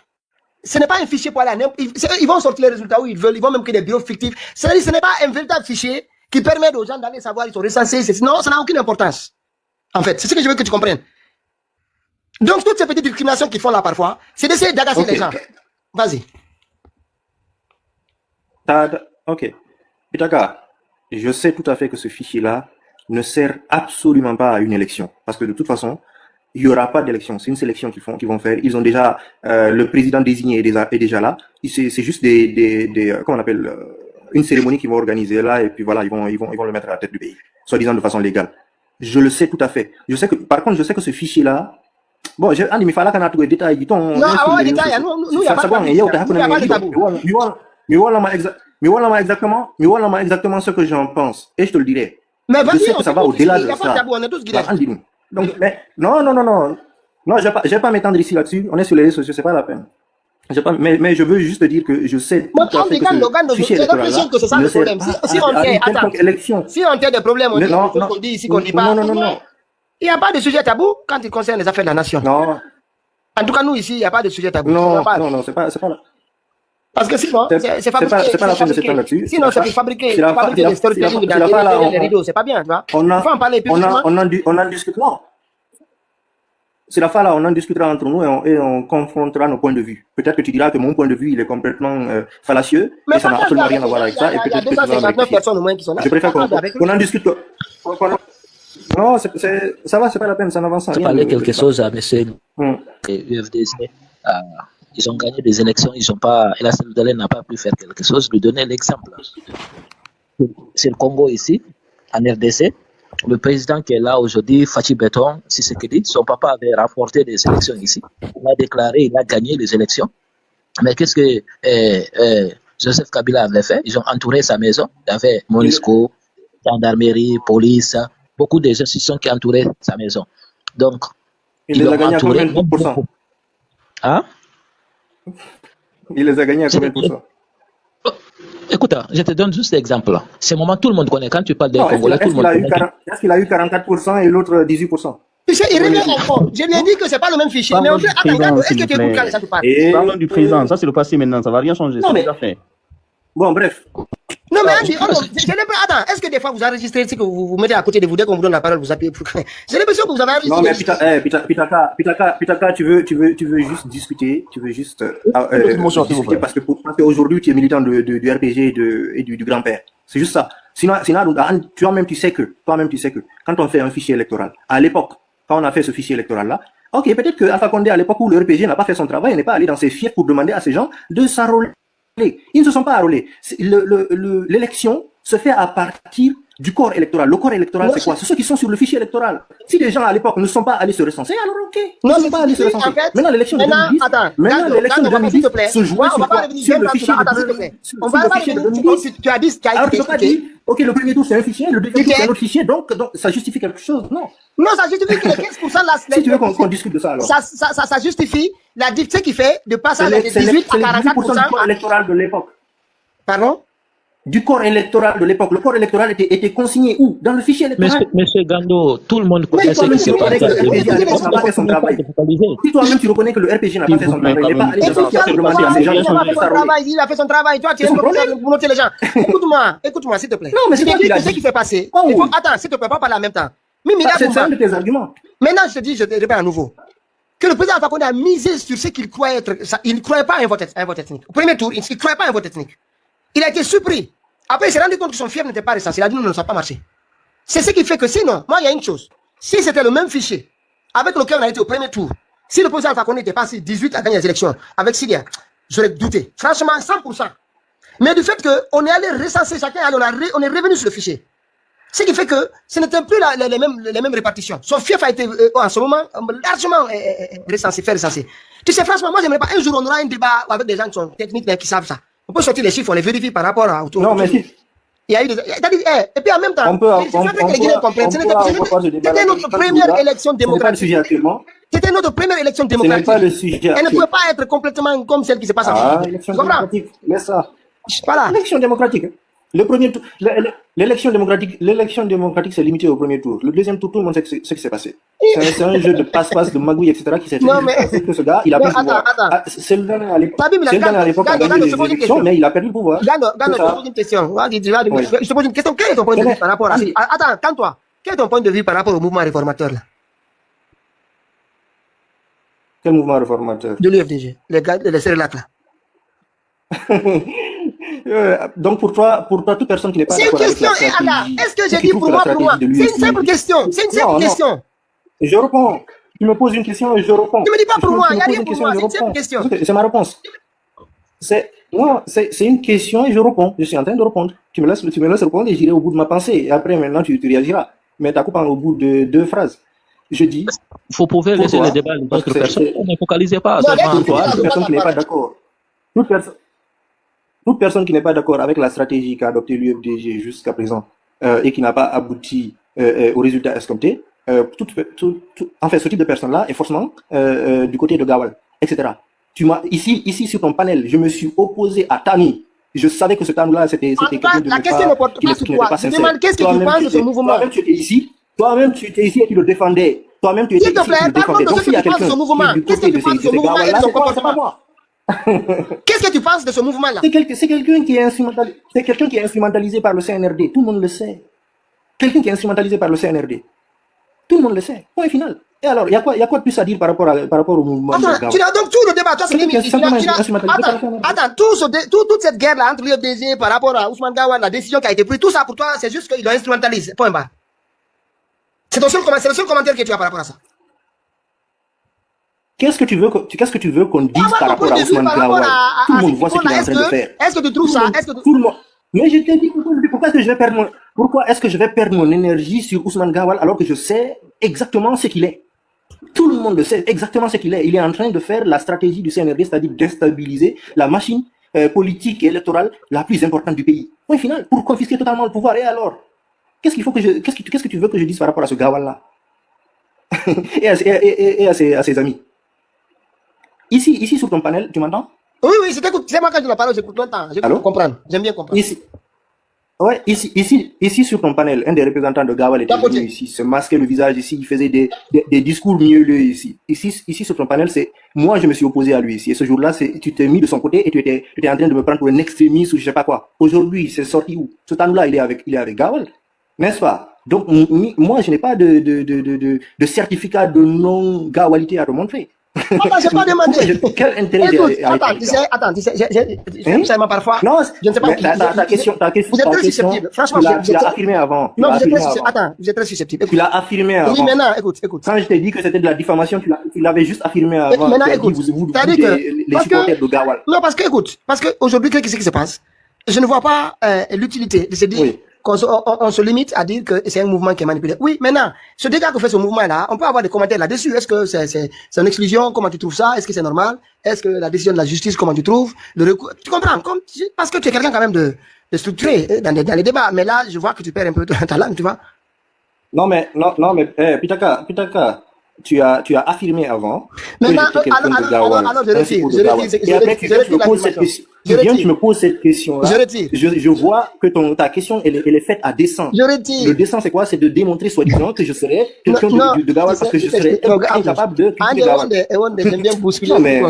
[SPEAKER 1] ce n'est pas un fichier pour aller à ils vont sortir les résultats où ils veulent, ils vont même créer des bureaux fictifs. C'est-à-dire, ce n'est pas un véritable fichier qui permet aux gens d'aller savoir ils sont recensés. Non, ça n'a aucune importance. En fait, c'est ce que je veux que tu comprennes. Donc, toutes ces petites discriminations qu'ils font là parfois, c'est d'essayer d'agacer les gens. Vas-y.
[SPEAKER 8] Ok. Pitaka, je sais tout à fait que ce fichier-là ne sert absolument pas à une élection. Parce que de toute façon, il n'y aura pas d'élection. C'est une sélection qu'ils vont faire. Ils ont déjà, le président désigné est déjà là. C'est juste comment on appelle, une cérémonie qu'ils vont organiser là, et puis voilà, ils vont le mettre à la tête du pays. Soi-disant de façon légale. Je le sais tout à fait. Par contre, je sais que ce fichier-là, bon, il me fallait qu'on a tous les détails.
[SPEAKER 1] Non, avant les détails, nous, il n'y a pas de tabou.
[SPEAKER 8] Mais voilà exactement ce que j'en pense. Et je te le dirai.
[SPEAKER 1] Mais
[SPEAKER 8] je sais que ça va au-delà de ça.
[SPEAKER 1] On est tous guidés.
[SPEAKER 8] Donc, mais, non. Non, je vais pas m'étendre ici là-dessus. On est sur les réseaux sociaux, c'est pas la peine. Mais je veux juste dire que je sais tout à fait que ce fichier électoral-là ne sert pas à élection.
[SPEAKER 1] Si on a des problèmes, on dit ici qu'on dit pas.
[SPEAKER 8] Non.
[SPEAKER 1] Il n'y a pas de sujet tabou quand il concerne les affaires de la nation.
[SPEAKER 8] Non.
[SPEAKER 1] En tout cas, nous ici, il n'y a pas de sujet tabou.
[SPEAKER 8] Non, c'est pas là.
[SPEAKER 1] Parce que sinon, c'est fabriqué.
[SPEAKER 8] C'est pas la peine de s'étendre là-dessus.
[SPEAKER 1] Sinon, c'est pour fabriquer des storytelling dans les rideaux. C'est pas bien, tu vois. Il faut en parler publiquement.
[SPEAKER 8] On en discutera. C'est la fois là, on en discutera entre nous et on confrontera nos points de vue. Peut-être que tu diras que mon point de vue, il est complètement fallacieux, mais ça n'a absolument rien à voir avec ça. Et peut-être que tu vas me. Je préfère qu'on en discute. Non, ça va, c'est pas la peine, ça n'avance rien.
[SPEAKER 5] Je parlais quelque chose à M. UFDC. Ils ont gagné des élections, ils n'ont pas. Et la Sénégalais n'a pas pu faire quelque chose. Lui donner l'exemple. C'est le Congo ici, en RDC. Le président qui est là aujourd'hui, Fachi Beton, si c'est ce qu'il dit, son papa avait remporté des élections ici. Il a déclaré, il a gagné les élections. Mais qu'est-ce que Joseph Kabila avait fait? Ils ont entouré sa maison. Il y avait Monisco, gendarmerie, police, beaucoup d'institutions qui entouraient sa maison. Donc,
[SPEAKER 8] il les a gagnés à combien de pourcents?
[SPEAKER 5] Hein?
[SPEAKER 8] Il les a gagnés à combien de pourcents?
[SPEAKER 5] Écoute, je te donne juste l'exemple. C'est moment tout le monde connaît. Quand tu parles des Congolais, tout le monde connaît.
[SPEAKER 8] Est-ce qu'il a eu 44% et l'autre 18%?
[SPEAKER 1] Tu sais, il revient encore. Je lui ai dit que c'est pas le même fichier. Mais on fait, attends, est-ce que tu écoutes quand ça te parle?
[SPEAKER 6] Parlons du président. Ça, c'est le passé maintenant. Ça va rien changer.
[SPEAKER 8] Non, mais. Bon, bref.
[SPEAKER 1] Non, mais Andy, attends, est-ce que des fois vous enregistrez, que vous mettez à côté de vous, dès qu'on vous donne la parole, vous appuyez pour. J'ai l'impression que vous avez enregistré.
[SPEAKER 8] Non, mais Pitaka, tu veux juste discuter, discuter parce qu'aujourd'hui tu es militant du RPG et du grand-père. C'est juste ça. Sinon, toi-même tu sais que quand on fait un fichier électoral, à l'époque, quand on a fait ce fichier électoral-là, ok, peut-être que Alpha Condé, à l'époque où le RPG n'a pas fait son travail, il n'est pas allé dans ses fiefs pour demander à ces gens de s'enrôler. Ils ne se sont pas enrôlés. L'élection se fait à partir du corps électoral. Le corps électoral,
[SPEAKER 1] Non,
[SPEAKER 8] c'est quoi? C'est ceux qui sont sur le fichier électoral. Si les gens à l'époque ne sont pas allés se recenser, alors ok. Ils
[SPEAKER 1] Non,
[SPEAKER 8] ne sont pas allés se recenser.
[SPEAKER 1] en fait,
[SPEAKER 8] Maintenant, l'élection de 2010,
[SPEAKER 1] attends,
[SPEAKER 8] maintenant, l'élection de
[SPEAKER 1] s'il te
[SPEAKER 8] 2010
[SPEAKER 1] plaît.
[SPEAKER 8] se jouait
[SPEAKER 1] Ouais, on
[SPEAKER 8] sur
[SPEAKER 1] va pas
[SPEAKER 8] quoi?
[SPEAKER 1] revenir
[SPEAKER 8] Sur le
[SPEAKER 1] sur
[SPEAKER 8] fichier
[SPEAKER 1] ça. Attends, s'il te
[SPEAKER 8] de
[SPEAKER 1] plaît.
[SPEAKER 8] sur
[SPEAKER 1] On
[SPEAKER 8] sur
[SPEAKER 1] va
[SPEAKER 8] le
[SPEAKER 1] pas
[SPEAKER 8] fichier de
[SPEAKER 1] revenir.
[SPEAKER 8] 2010.
[SPEAKER 1] Tu as dit ce qui a
[SPEAKER 8] Alors, tu
[SPEAKER 1] été
[SPEAKER 8] peux pas
[SPEAKER 1] expliqué.
[SPEAKER 8] dire, ok, le premier tour c'est un fichier, le deuxième tour
[SPEAKER 1] Ok.
[SPEAKER 8] c'est un autre fichier, donc ça justifie quelque chose. Non.
[SPEAKER 1] Non, ça justifie que les 15% là,
[SPEAKER 8] Si tu veux qu'on discute de ça, alors.
[SPEAKER 1] ça justifie la difficulté qui fait de passer
[SPEAKER 8] C'est
[SPEAKER 1] de
[SPEAKER 8] les
[SPEAKER 1] 18 à
[SPEAKER 8] 18% du
[SPEAKER 1] 44%.
[SPEAKER 8] corps électoral de l'époque.
[SPEAKER 1] Pardon?
[SPEAKER 8] Du corps électoral de l'époque. Le corps électoral était consigné où? Dans le fichier électoral.
[SPEAKER 5] Monsieur Gando, tout le monde
[SPEAKER 8] Mais
[SPEAKER 5] connaît ce
[SPEAKER 8] toi-même,
[SPEAKER 5] qui
[SPEAKER 8] tu
[SPEAKER 5] se passe.
[SPEAKER 8] reconnais que le RPG à l'époque n'a pas fait son travail. Si toi-même tu reconnais que le RPG n'a pas fait son travail, il n'est pas allé
[SPEAKER 1] Et
[SPEAKER 8] dans
[SPEAKER 1] pourquoi
[SPEAKER 8] pour demander à ces gens
[SPEAKER 1] il
[SPEAKER 8] de
[SPEAKER 1] n'a pas fait son
[SPEAKER 8] s'arroger.
[SPEAKER 1] travail, il a fait son travail. Toi, tu es
[SPEAKER 8] C'est son
[SPEAKER 1] un professeur
[SPEAKER 8] problème.
[SPEAKER 1] pour noter les gens. Écoute-moi, s'il te plaît.
[SPEAKER 8] Non, mais c'est
[SPEAKER 1] Je
[SPEAKER 8] toi
[SPEAKER 1] te
[SPEAKER 8] qui
[SPEAKER 1] dis
[SPEAKER 8] l'as
[SPEAKER 1] que ce
[SPEAKER 8] dit.
[SPEAKER 1] qui s'est passé.
[SPEAKER 8] Oh.
[SPEAKER 1] Il faut, attends, s'il te plaît, pas parler en même temps. Mimi, là,
[SPEAKER 8] C'est un de tes arguments.
[SPEAKER 1] maintenant, je te dis, je te répète à nouveau, que le président Alpha Condé a misé sur ce qu'il croyait être. Il ne croyait pas à un vote ethnique. Au premier tour, il ne croyait pas à un vote ethnique. Il a été surpris. Après, il s'est rendu compte que son fief n'était pas recensé. Il a dit non, non, ça n'a pas marché. C'est ce qui fait que sinon, moi, il y a une chose. Si c'était le même fichier avec lequel on a été au premier tour, si le président Alpha Condé était passé 18 à gagner les élections avec Syria, j'aurais douté. Franchement, 100%. Mais du fait qu'on est allé recenser chacun, on est revenu sur le fichier. Ce qui fait que ce n'était plus les mêmes répartitions. Son fief a été en ce moment largement recensé, fait recenser. Tu sais, franchement, moi, j'aimerais pas. Un jour, on aura un débat avec des gens qui sont techniques, mais qui savent ça. On peut sortir les chiffres, on les vérifie par rapport à.
[SPEAKER 8] Non, mais si.
[SPEAKER 1] Il y a eu des. Et puis en même temps,
[SPEAKER 6] On peut
[SPEAKER 1] c'est vrai que les Guinéens comprennent. C'était notre première élection
[SPEAKER 8] Ce n'est pas le
[SPEAKER 1] démocratique.
[SPEAKER 8] sujet actuellement.
[SPEAKER 1] C'était notre première élection
[SPEAKER 8] Ce n'est
[SPEAKER 1] démocratique.
[SPEAKER 8] pas le sujet
[SPEAKER 1] Elle ne
[SPEAKER 8] actuellement.
[SPEAKER 1] pouvait pas être complètement comme celle qui se passe en
[SPEAKER 8] Ah,
[SPEAKER 1] Afrique.
[SPEAKER 8] élection
[SPEAKER 1] Tu comprends?
[SPEAKER 8] démocratique. Laisse ça.
[SPEAKER 1] Voilà.
[SPEAKER 8] L'élection démocratique. Le premier tour, l'élection démocratique s'est limitée au premier tour. Le deuxième tour, tout le monde sait ce qui s'est passé. C'est un jeu de passe-passe, de magouille, etc. qui s'est fait.
[SPEAKER 1] Non, mais-
[SPEAKER 8] Parce que ce gars, il a
[SPEAKER 1] Mais
[SPEAKER 8] perdu le pouvoir.
[SPEAKER 1] attends.
[SPEAKER 8] Ah, c'est le dernier à l'époque.
[SPEAKER 1] T'as vu, mais la-
[SPEAKER 8] C'est le dernier à l'époque à
[SPEAKER 1] Gano,
[SPEAKER 8] gagner
[SPEAKER 1] je pose
[SPEAKER 8] les
[SPEAKER 1] une
[SPEAKER 8] élections,
[SPEAKER 1] question.
[SPEAKER 8] mais il a perdu le pouvoir.
[SPEAKER 1] Gano,
[SPEAKER 8] C'est
[SPEAKER 1] je te
[SPEAKER 8] ça.
[SPEAKER 1] pose une question.
[SPEAKER 8] Oui.
[SPEAKER 1] Je te pose une question. Quel est ton point de vue par rapport à.
[SPEAKER 8] Vas-y.
[SPEAKER 1] Attends, calme-toi. Quel est ton point de vue par rapport au mouvement réformateur là,
[SPEAKER 8] Quel mouvement réformateur?
[SPEAKER 1] de l'UFDG, les gars, les Cérélac là?
[SPEAKER 8] Donc pour toi, toute personne qui n'est pas
[SPEAKER 1] C'est une
[SPEAKER 8] d'accord avec
[SPEAKER 1] question,
[SPEAKER 8] la stratégie,
[SPEAKER 1] Ada. Est-ce que j'ai
[SPEAKER 8] qui
[SPEAKER 1] dit
[SPEAKER 8] trouve
[SPEAKER 1] pour
[SPEAKER 8] que la
[SPEAKER 1] moi?
[SPEAKER 8] stratégie de
[SPEAKER 1] C'est une
[SPEAKER 8] l'UFDG
[SPEAKER 1] simple question. C'est une simple
[SPEAKER 8] Non, non.
[SPEAKER 1] question.
[SPEAKER 8] Je réponds. Tu me poses une question et je réponds.
[SPEAKER 1] Tu me dis pas pour
[SPEAKER 8] Tu
[SPEAKER 1] moi,
[SPEAKER 8] me
[SPEAKER 1] il y a
[SPEAKER 8] poses
[SPEAKER 1] rien
[SPEAKER 8] une
[SPEAKER 1] pour
[SPEAKER 8] question
[SPEAKER 1] moi,
[SPEAKER 8] et je
[SPEAKER 1] c'est une simple
[SPEAKER 8] réponds.
[SPEAKER 1] question.
[SPEAKER 8] Ok, c'est ma réponse. C'est une question et je réponds. Je suis en train de répondre. Tu me laisses répondre et j'irai au bout de ma pensée. Et après, maintenant, tu réagiras. Mais tu coupé au bout de 2 phrases. Je dis,
[SPEAKER 5] Vous pouvez laisser
[SPEAKER 8] Pourquoi?
[SPEAKER 5] le débat à
[SPEAKER 8] Parce que
[SPEAKER 5] d'autres
[SPEAKER 8] c'est-
[SPEAKER 5] personnes. Ne focalisez pas
[SPEAKER 1] Non,
[SPEAKER 5] seulement en
[SPEAKER 1] regarde,
[SPEAKER 5] toi.
[SPEAKER 8] toute personne qui n'est pas d'accord. Toute personne qui n'est pas d'accord avec la stratégie qu'a adoptée l'UFDG jusqu'à présent et qui n'a pas abouti au résultat escompté, en fait, ce type de personne-là est forcément du côté de Gawal, etc. Ici sur ton panel, je me suis opposé à Tani. Je savais que ce Tani-là, c'était
[SPEAKER 1] En tout cas,
[SPEAKER 8] quelqu'un de
[SPEAKER 1] la question ne porte pas sur toi. Je
[SPEAKER 8] sincère.
[SPEAKER 1] demande qu'est-ce que tu
[SPEAKER 8] Toi-même,
[SPEAKER 1] penses de ce
[SPEAKER 8] étais-
[SPEAKER 1] mouvement.
[SPEAKER 8] Toi-même, tu étais ici. Toi-même, tu étais ici et tu le défendais. Toi-même, tu étais
[SPEAKER 1] S'il te
[SPEAKER 8] ici et tu
[SPEAKER 1] plaît,
[SPEAKER 8] le
[SPEAKER 1] parle-moi
[SPEAKER 8] défendais.
[SPEAKER 1] de
[SPEAKER 8] Donc,
[SPEAKER 1] ce
[SPEAKER 8] s'il
[SPEAKER 1] que
[SPEAKER 8] y a
[SPEAKER 1] tu penses de
[SPEAKER 8] quelqu'un
[SPEAKER 1] ce mouvement.
[SPEAKER 8] qui est du
[SPEAKER 1] Qu'est-ce que
[SPEAKER 8] côté
[SPEAKER 1] tu
[SPEAKER 8] de
[SPEAKER 1] penses de ce
[SPEAKER 8] ces
[SPEAKER 1] mouvement et de
[SPEAKER 8] Gawal-là,
[SPEAKER 1] son
[SPEAKER 8] c'est pas
[SPEAKER 1] comportement?
[SPEAKER 8] moi.
[SPEAKER 1] Qu'est-ce que tu penses de ce mouvement-là?
[SPEAKER 8] C'est quelqu'un qui est instrumentalisé par le CNRD. Tout le monde le sait. Quelqu'un qui est instrumentalisé par le CNRD. Tout le monde le sait. Point final. Et alors, il y a quoi de plus à dire par rapport au mouvement de
[SPEAKER 1] Attends,
[SPEAKER 8] Gawal?
[SPEAKER 1] tu as donc tout le débat. Toi, c'est
[SPEAKER 8] Quelqu'un qui
[SPEAKER 1] limite.
[SPEAKER 8] est simplement instrumentalisé par le CNRD.
[SPEAKER 1] Attends, toute cette guerre-là entre l'UFDG par rapport à Ousmane Gawal, la décision qui a été prise, tout ça pour toi, c'est juste qu'il a instrumentalisé. Point barre. C'est le seul commentaire que tu as par rapport à ça.
[SPEAKER 8] Qu'est-ce que tu veux qu'on dise par rapport à Ousmane Gawal? Tout le monde voit ce qu'il est en train de faire.
[SPEAKER 1] Est-ce que tu trouves ça?
[SPEAKER 8] Tout le monde. Mais je t'ai dit, pourquoi est-ce que je vais perdre mon énergie sur Ousmane Gawal alors que je sais exactement ce qu'il est? Tout le monde le sait exactement ce qu'il est. Il est en train de faire la stratégie du CNRD, c'est-à-dire déstabiliser la machine politique et électorale la plus importante du pays. Point final, pour confisquer totalement le pouvoir. Et alors? Qu'est-ce que tu veux que je dise par rapport à ce Gawal-là? et à ses amis. Ici sur ton panel, tu m'entends?
[SPEAKER 1] Oui, c'est moi quand je la parole, j'écoute longtemps. J'écoute comprendre. J'aime bien comprendre.
[SPEAKER 8] Ici sur ton panel, un des représentants de Gawal était venu ici, se masquait le visage ici, il faisait des discours mielleux ici. Ici sur ton panel, c'est moi je me suis opposé à lui ici. Et ce jour-là, tu t'es mis de son côté et tu étais en train de me prendre pour un extrémiste ou je sais pas quoi. Aujourd'hui, c'est sorti où? Ce temps-là, il est avec Gawal, n'est-ce pas? Donc moi, je n'ai pas de certificat de non-Gawalité à te montrer.
[SPEAKER 1] Attends, j'ai pas demandé.
[SPEAKER 8] Quel intérêt
[SPEAKER 1] Écoute, attends, tu sais, seulement parfois,
[SPEAKER 8] non,
[SPEAKER 1] je ne sais pas.
[SPEAKER 8] ta question,
[SPEAKER 1] vous êtes très susceptible. Franchement,
[SPEAKER 8] tu l'as affirmé avant.
[SPEAKER 1] Non, vous êtes très susceptible.
[SPEAKER 8] Tu l'as affirmé avant.
[SPEAKER 1] Oui, maintenant, écoute.
[SPEAKER 8] Quand je t'ai dit que c'était de la diffamation, tu l'avais juste affirmé avant.
[SPEAKER 1] Maintenant,
[SPEAKER 8] Tu as dit,
[SPEAKER 1] écoute.
[SPEAKER 8] vous
[SPEAKER 1] C'est-à-dire que,
[SPEAKER 8] les supporters de Gawal.
[SPEAKER 1] Non, parce qu'aujourd'hui, qu'est-ce qui se passe? Je ne vois pas l'utilité de se dire,
[SPEAKER 8] Oui.
[SPEAKER 1] on se limite à dire que c'est un mouvement qui est manipulé. Oui, maintenant, ce dégât que fait ce mouvement-là, on peut avoir des commentaires là-dessus. Est-ce que c'est une exclusion? Comment tu trouves ça? Est-ce que c'est normal? Est-ce que la décision de la justice, comment tu trouves? Tu comprends? Parce que tu es quelqu'un quand même de structuré dans les débats. Mais là, je vois que tu perds un peu ta langue, tu vois.
[SPEAKER 8] Non, mais, Pitaka, tu as affirmé avant.
[SPEAKER 1] Maintenant,
[SPEAKER 8] que j'étais quelqu'un de Gawan,
[SPEAKER 1] alors, je retire.
[SPEAKER 8] Et après, tu me poses cette question-là.
[SPEAKER 1] Je retire.
[SPEAKER 8] Je vois que ta question, elle est faite à dessein.
[SPEAKER 1] Je retire.
[SPEAKER 8] Le dessein, c'est quoi? C'est de démontrer, soi-disant, que je serais quelqu'un de Gawan parce que je serais incapable de critiquer Gawan.
[SPEAKER 1] J'aime bien bousculer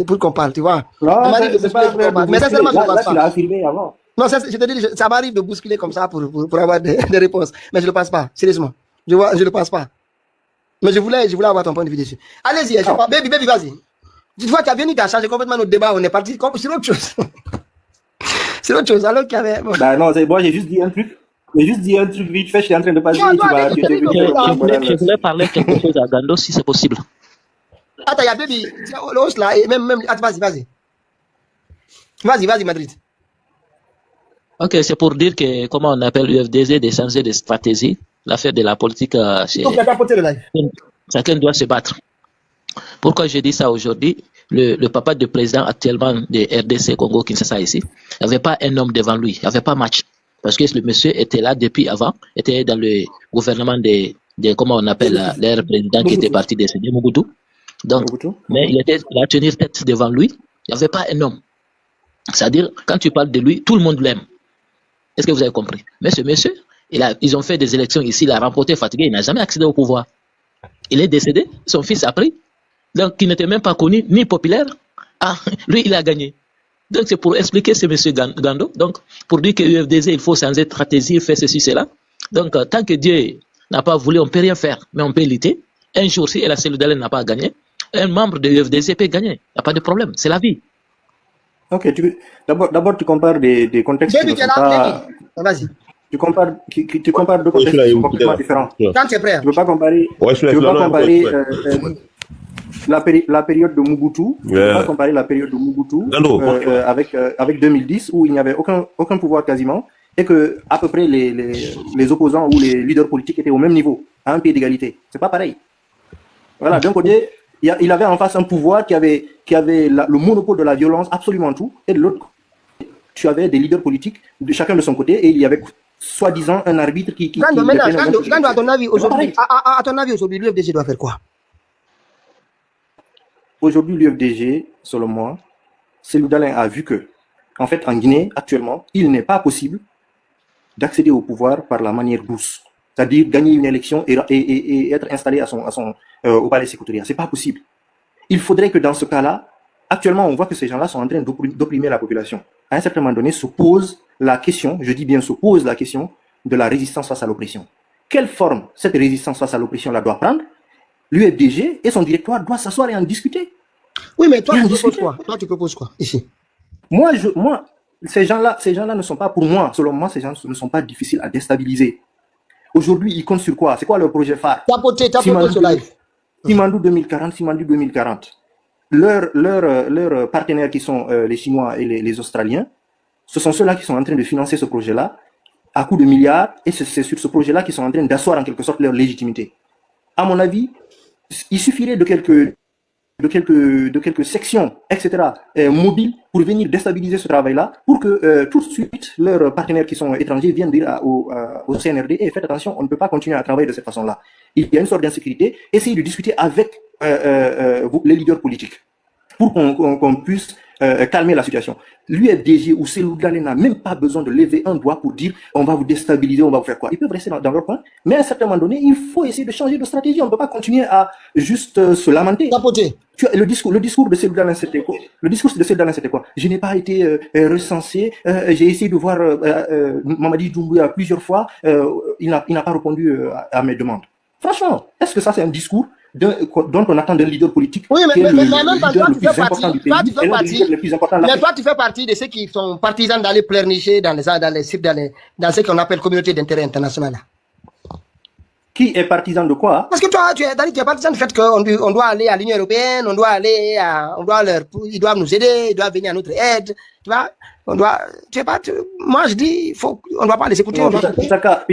[SPEAKER 1] pour qu'on parle, tu vois.
[SPEAKER 8] Non, c'est pas vrai.
[SPEAKER 1] Mais sincèrement, je ne pense
[SPEAKER 8] Là, tu l'as
[SPEAKER 1] pas.
[SPEAKER 8] affirmé avant.
[SPEAKER 1] Non, je te dis, ça m'arrive de bousculer comme ça pour avoir des réponses. Mais je ne le pense pas, sérieusement. Je ne le pense pas. Mais je voulais avoir ton point de vue dessus. Allez-y, je sais pas. Baby, vas-y. Tu vois, tu as venu, tu as changé complètement notre débat, on est parti sur autre chose. C'est autre chose, alors qu'il y avait... Bon.
[SPEAKER 8] Bah non, c'est moi, j'ai juste dit un truc. J'ai juste dit un truc vite fait, je suis en train de passer.
[SPEAKER 5] Je voulais parler quelque chose à Gando, si c'est possible.
[SPEAKER 1] Attends, il y a Baby, l'os là, et même... Attends, vas-y. Vas-y, Madrid.
[SPEAKER 5] Ok, c'est pour dire que, comment on appelle l'UFDZ, de changer de stratégie, l'affaire de la politique, chacun doit se battre. Pourquoi je dis ça aujourd'hui? Le papa du président actuellement de RDC Congo Kinshasa ici, il n'y avait pas un homme devant lui, il n'y avait pas match. Parce que le monsieur était là depuis avant, était dans le gouvernement de comment on appelle l'air président qui était parti décédé, Mobutu. Donc, mais il a tenu tête devant lui, il n'y avait pas un homme. C'est-à-dire, quand tu parles de lui, tout le monde l'aime. Est-ce que vous avez compris? Mais ce monsieur, ils ont fait des élections ici, il a remporté fatigué, il n'a jamais accédé au pouvoir. Il est décédé, son fils a pris, donc il n'était même pas connu, ni populaire. Ah, lui, il a gagné. Donc c'est pour expliquer ce monsieur Gando, donc pour dire que l'UFDZ, il faut changer de stratégie, faire ceci, cela. Donc tant que Dieu n'a pas voulu, on ne peut rien faire, mais on peut lutter. Un jour, si la cellule d'Allen n'a pas gagné, un membre de l'UFDZ peut gagner. Il n'y a pas de problème, c'est la vie.
[SPEAKER 8] Ok, d'abord tu compares des contextes qui ne sont pas...
[SPEAKER 1] Vas-y.
[SPEAKER 8] Tu compares deux contextes qui sont complètement différents.
[SPEAKER 1] Quand tu es prêt.
[SPEAKER 8] Tu ne peux pas comparer, la période de Mobutu, tu peux pas comparer la période de Mobutu avec 2010 où il n'y avait aucun pouvoir quasiment et que à peu près les opposants ou les leaders politiques étaient au même niveau, à un pied d'égalité. C'est pas pareil. Voilà, d'un côté, il avait en face un pouvoir qui avait le monopole de la violence, absolument tout, et de l'autre côté, tu avais des leaders politiques de chacun de son côté et il y avait soi-disant un arbitre qui
[SPEAKER 1] Gando, à ton avis, aujourd'hui, l'UFDG doit faire quoi?
[SPEAKER 8] Aujourd'hui, l'UFDG, selon moi, Cellou Dalein a vu que, en fait, en Guinée, actuellement, il n'est pas possible d'accéder au pouvoir par la manière douce. C'est-à-dire gagner une élection et être installé au palais sécuritaire. C'est pas possible. Il faudrait que dans ce cas-là, actuellement, on voit que ces gens-là sont en train d'opprimer la population. À un certain moment donné, se pose la question, je dis bien se pose la question, de la résistance face à l'oppression. Quelle forme cette résistance face à l'oppression-là doit prendre? L'UFDG et son directoire doivent s'asseoir et en discuter.
[SPEAKER 1] Oui, mais toi, tu proposes quoi ici?
[SPEAKER 8] Moi, ces gens-là ne sont pas, pour moi, selon moi, ces gens ne sont pas difficiles à déstabiliser. Aujourd'hui, ils comptent sur quoi? C'est quoi leur projet phare?
[SPEAKER 1] Tapoter sur live.
[SPEAKER 8] Simandou 2040. Leurs partenaires qui sont les Chinois et les Australiens, ce sont ceux-là qui sont en train de financer ce projet-là à coups de milliards et c'est sur ce projet-là qu'ils sont en train d'asseoir en quelque sorte leur légitimité. À mon avis, il suffirait de quelques sections, etc., mobiles pour venir déstabiliser ce travail-là, pour que tout de suite leurs partenaires qui sont étrangers viennent dire au CNRD, faites attention, on ne peut pas continuer à travailler de cette façon-là. Il y a une sorte d'insécurité, essayez de discuter avec les leaders politiques pour qu'on puisse calmer la situation. L'UFDG ou Cellou Dalein n'a même pas besoin de lever un doigt pour dire on va vous déstabiliser, on va vous faire quoi. Ils peuvent rester dans leur coin, mais à un certain moment donné, il faut essayer de changer de stratégie. On ne peut pas continuer à juste se lamenter. Le discours de Cellou Dalein, c'était quoi? Le discours de Cellou Dalein, c'était quoi? Je n'ai pas été recensé. J'ai essayé de voir Mamadi Doumbouya plusieurs fois. Il n'a pas répondu à mes demandes. Franchement, est-ce que ça c'est un discours dont on attend d'un leader politique?
[SPEAKER 1] Oui, mais même pas toi, tu fais
[SPEAKER 8] partie.
[SPEAKER 1] Toi, tu fais partie de ceux qui sont partisans d'aller pleurnicher dans ce qu'on appelle communauté d'intérêt international.
[SPEAKER 8] Qui est partisan de quoi?
[SPEAKER 1] Parce que toi, tu es partisan du fait qu'on doit aller à l'Union européenne, ils doivent nous aider, ils doivent venir à notre aide, tu vois. Moi je dis, on doit pas les écouter.
[SPEAKER 8] Non, Pitaka,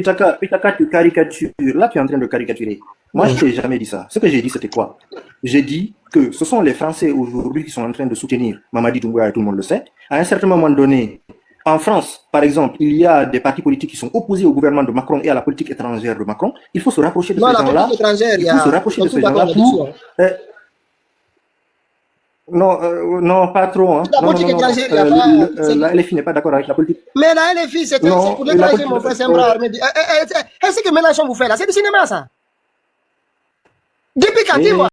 [SPEAKER 8] tu caricatures. Là, tu es en train de caricaturer. Moi, je t'ai jamais dit ça. Ce que j'ai dit, c'était quoi? J'ai dit que ce sont les Français aujourd'hui qui sont en train de soutenir Mamadi Doumbouya, et tout le monde le sait. À un certain moment donné, en France, par exemple, il y a des partis politiques qui sont opposés au gouvernement de Macron et à la politique étrangère de Macron. Il faut se rapprocher de ces gens-là. Il faut se rapprocher de ces gens-là pour... non, pas trop. Hein.
[SPEAKER 1] La politique étrangère,
[SPEAKER 8] la LFI n'est pas d'accord avec la politique.
[SPEAKER 1] Mais la LFI, c'est pour l'étranger, mon frère, c'est un bras armé. Est-ce que Mélenchon vous fait là? C'est du cinéma, ça. Depuis quand tu vois